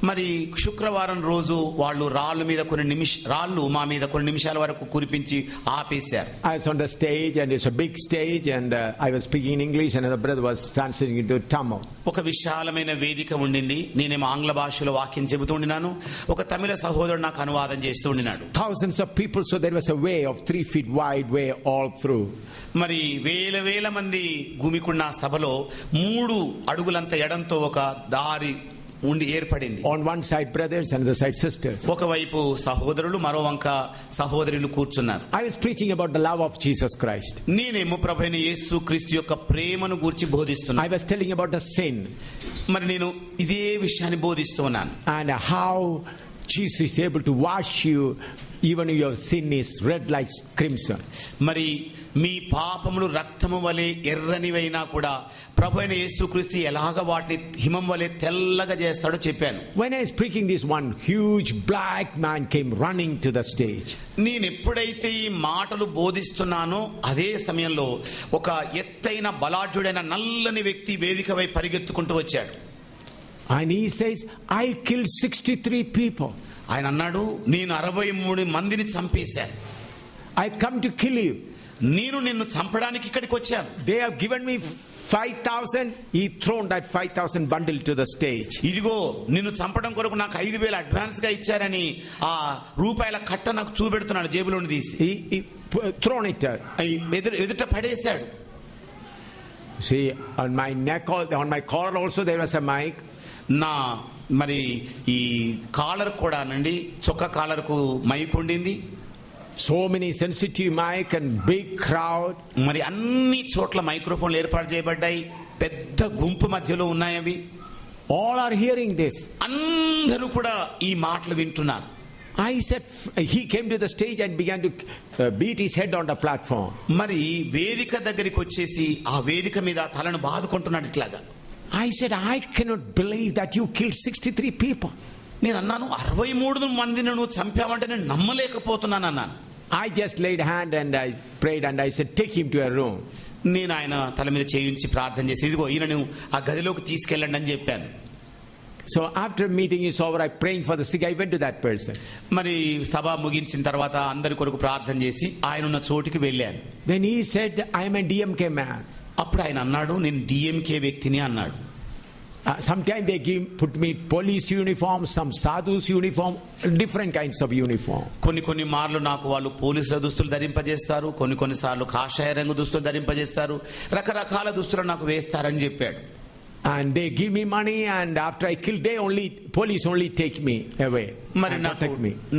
మరి శుక్రవారం రోజు వాళ్ళు రాళ్ళు మా మీద కొన్ని నిమిషాల వరకు కురిపించి ఆపేశారు.
I was on the stage and it's a big stage and I was speaking in English and the brother was translating into Tamil.
ఒక విశాలమైన వేదిక ఉండింది. నేనేమో ఆంగ్ల భాషలో వాక్యం చెబుతూ ఉండినాను. ఒక తమిళ సహోదరుడు నాకు అనువాదం చేస్తూ ఉండినాడు.
Thousands of people, so there was a way of 3 feet wide way all through.
మరి వేల మంది గుమికున్న సభలో 3 అడుగులంత ఎడంతో ఒక దారి ఉండి ఏర్పడింది.
On one side brothers and the side sisters.
ఒకవైపు సహోదరులు, మరో వంక సహోదరులు కూర్చున్నారు.
I was preaching about the love of Jesus Christ.
నేనేమో ప్రభువైన యేసు క్రీస్తు యొక్క ప్రేమను గురించి బోధిస్తున్నాను.
I was telling about the sin.
మరి నేను ఇదే విషయాన్ని బోధిస్తున్నాను.
And how Jesus is able to wash you even if your sin is red like crimson.
మరి మీ పాపములు రక్తము వలె ఎర్రనివైనా కూడా ప్రభువైన యేసుక్రీస్తు ఎలాగ వాటిని హిమం వలె తెల్లగా చేస్తాడో చెప్పాను.
When I was preaching this, one huge black man came running to the stage.
నేను ఎప్పుడైతే ఈ మాటలు బోధిస్తున్నానో అదే సమయంలో ఒక ఎత్తైన బలాఢ్యుడైన నల్లని వ్యక్తి వేదికపై పరిగెత్తుకుంటూ వచ్చాడు.
And he says, I killed 63 people.
ఆయన అన్నాడు, నేను 63 మందిని చంపేశాను.
I come to kill you.
నేను నిన్ను చంపడానికి ఇక్కడికి వచ్చాను.
They have given me 5,000. He thrown that 5,000 bundle to the stage.
ఇదిగో నిన్ను చంపడం కొరకు నాకు 5,000 అడ్వాన్స్ గా ఇచ్చారని ఆ రూపాయల కట్ట నాకు చూపెడుతున్నాడు జేబులోని తీసి.
He thrown it.
ఎదుట పడేశాడు.
See, on my neck, on my collar also there was a mic.
నా మరి ఈ కాలర్ కూడా నండి, చొక్కా కాలర్ కు మైక్ ఉండింది.
So many sensitive mic and big crowd.
మరి అన్ని చోట్ల మైక్రోఫోన్లు ఏర్పాటు చేయబడ్డాయి. పెద్ద గుంపు మధ్యలో ఉన్నాయి అవి.
All are hearing this.
అందరూ కూడా ఈ మాటలు వింటున్నారు.
I said, he came to the stage and began to beat his head on the platform.
మరి వేదిక దగ్గరికి వచ్చేసి ఆ వేదిక మీద తలను బాదుకుంటున్నాడు ఇట్లాగా.
I said, I cannot believe that you killed 63 people.
నేను అన్నాను, 63 మందిని నువ్వు చంపావంటే నేను నమ్మలేకపోతున్నాను అన్నాను.
I just laid hand and I prayed and I said, take him to a room.
నేను ఆయన తల మీద చేయించి ప్రార్థన చేసి, ఇదిగో ఈయనను ఆ గదిలోకి తీసుకెళ్ళండి అని చెప్పాను.
So after meeting is over, I praying for the sick. I went to that person.
మరి సభ ముగించిన తర్వాత అందరి కొరకు ప్రార్థన చేసి ఆయన ఉన్న చోటికి వెళ్ళాను.
Then he said, I am a DMK man.
అప్పుడు ఆయన అన్నాడు, నేను డిఎంకే వ్యక్తిని అన్నాడు.
Sometimes they put me police uniform, some sadhus uniform, different kinds of uniform.
కొన్ని మార్లు నాకు వాళ్ళు పోలీసుల దుస్తులు ధరింపజేస్తారు, కొన్ని సార్లు కాషాయ రంగు దుస్తులు ధరింపజేస్తారు, రకరకాల దుస్తులు నాకు వేస్తారని చెప్పాడు.
And they give me money and after I kill police only take me away.
మరి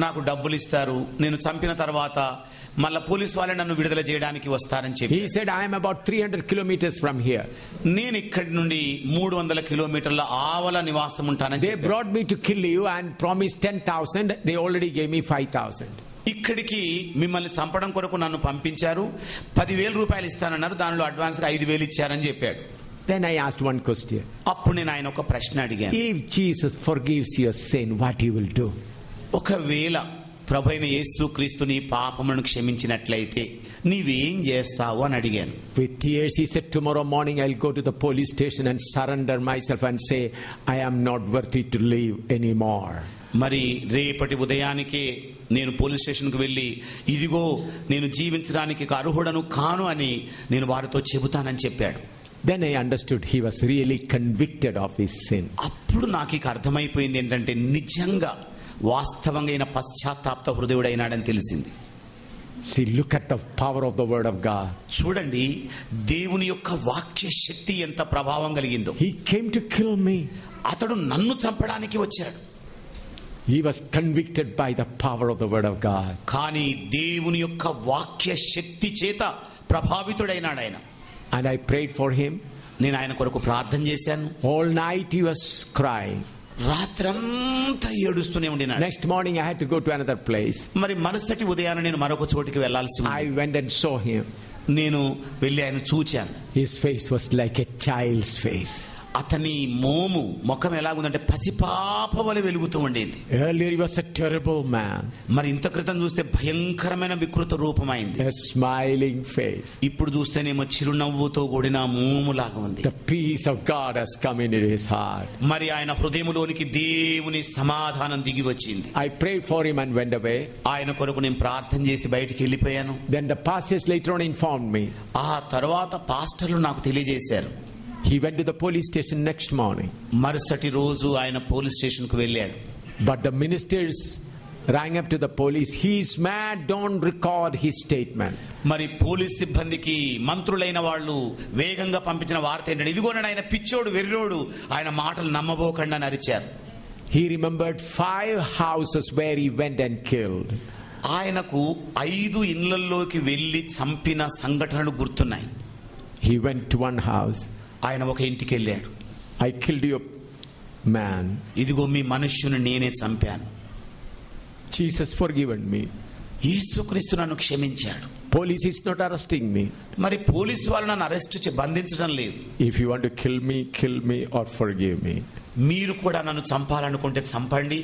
నాకు డబ్బులు ఇస్తారు, నేను చంపిన తర్వాత మళ్ళా పోలీస్ వాళ్ళే నన్ను విడుదల చేయడానికి వస్తారని చెప్పి.
He said, I am about 300 kilometers from here.
నేను ఇక్కడి నుండి 300 కిలోమీటర్ల ఆవల నివాసం ఉంటానని.
They brought me to kill you and promised 10,000. They already gave me 5,000.
ఇక్కడికి మిమ్మల్ని చంపడం కొరకు నన్ను పంపించారు, 10,000 రూపాయలు ఇస్తానన్నారు, దానిలో అడ్వాన్స్ గా 5,000 ఇచ్చారని చెప్పాడు.
Then I asked one question.
అప్పుడు నేను ఆయన ఒక ప్రశ్న అడిగాను.
If Jesus forgives your sin, what you will do?
ఒకవేళ ప్రభువైన యేసుక్రీస్తు నీ పాపములను క్షమించినట్లయితే నీవేం చేస్తావు అని అడిగాను.
With tears he said, tomorrow morning I'll go to the police station and surrender myself and say, I am not worthy to live anymore.
మరి రేపటి ఉదయానికే నేను పోలీస్ స్టేషన్కి వెళ్ళి ఇదిగో నేను జీవించడానికి అర్హుడను కాను అని నేను వారితో చెబుతానని చెప్పాడు.
Then I understood he was really convicted of his sin.
అప్పుడు నాకు ఇక అర్థమైపోయింది ఏంటంటే నిజంగా వాస్తవంగా అయిన పశ్చాత్తాప హృదయుడైనాడని తెలిసింది.
See, look at the power of the word of God.
చూడండి దేవుని యొక్క వాక్య శక్తి ఎంత ప్రభావం కలిగిందో.
He came to kill me.
అతడు నన్ను చంపడానికి వచ్చాడు.
He was convicted by the power of the word of God.
కానీ దేవుని యొక్క వాక్య శక్తి చేత ప్రభావితుడైనాడు ఆయన.
And I prayed for him.
నేను ఆయన కొరకు ప్రార్థన చేశాను.
All night he was crying.
రాత్రంతా ఏడుస్తూనే ఉండినాడు.
Next morning I had to go to another place.
మరి మరుసటి ఉదయాన నేను మరొక చోటికి వెళ్ళాల్సి ఉంది.
I went and saw him.
నేను వెళ్ళి ఆయన చూచాను.
His face was like a child's face.
అతని మోము ముఖం ఎలాగుందంటే పసిపాప వలె వెలుగుతూ ఉండేది.
Earlier he was a terrible man.
మరి ఇంత క్రితం చూస్తే భయంకరమైన వికృత రూపమైంది.
A smiling face.
ఇప్పుడు చూస్తేనేమో చిరునవ్వుతో కూడిన మోములాగా ఉంది.
The peace of God has come into his heart.
మరి ఆయన హృదయములోనికి దేవుని సమాధానం దిగి వచ్చింది.
I prayed for him and went away.
ఆయన కొరకు నేను ప్రార్థన చేసి బయటికి వెళ్ళిపోయాను.
Then the pastors later on informed me.
ఆ తర్వాత పాస్టర్లు నాకు తెలియజేశారు.
He went to the police station next morning.
మరుసటి రోజు ఆయన పోలీస్ స్టేషన్ కు వెళ్ళాడు.
But the ministers rang up to the police. He is mad, don't record his statement.
మరి పోలీస్ సిబ్బందికి మంత్రులైన వాళ్ళు వేగంగా పంపించిన వార్త ఏంటంటే ఇదిగోనండి ఆయన పిచ్చోడు వెర్రోడు ఆయన మాటలు నమ్మబోకండి అని అరిచారు.
He remembered 5 houses where he went and killed.
ఆయనకు 5 ఇళ్లలోకి వెళ్లి చంపిన సంఘటనలు గుర్తున్నాయి.
He went to one house.
ఆయన ఒక ఇంటికి వెళ్ళాడు.
I killed your man.
ఇదిగో మీ మనుష్యుని నేనే చంపాను.
Jesus forgiven me.
యేసుక్రీస్తు నన్ను క్షమించాడు.
Police is not arresting me.
మరి పోలీసు వాళ్ళు నన్ను అరెస్ట్ బంధించడం లేదు.
If you want to kill me or forgive me.
మీరు కూడా నన్ను చంపాలనుకుంటే చంపండి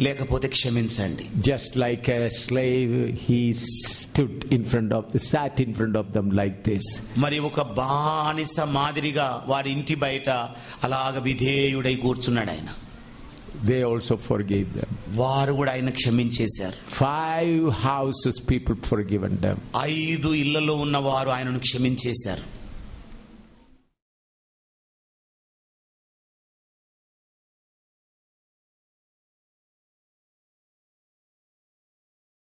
లేకపోతే క్షమించండి.
Just like a slave, he sat in front of them like this.
మరి ఒక బానిస మాదిరిగా వారి ఇంటి బయట అలాగ విధేయుడై కూర్చున్నాడు ఆయన.
They also forgave them.
వారు కూడా ఆయన క్షమించేశారు.
5 houses people forgiven them.
5 ఇళ్లలో ఉన్న వారు ఆయనను క్షమించేశారు.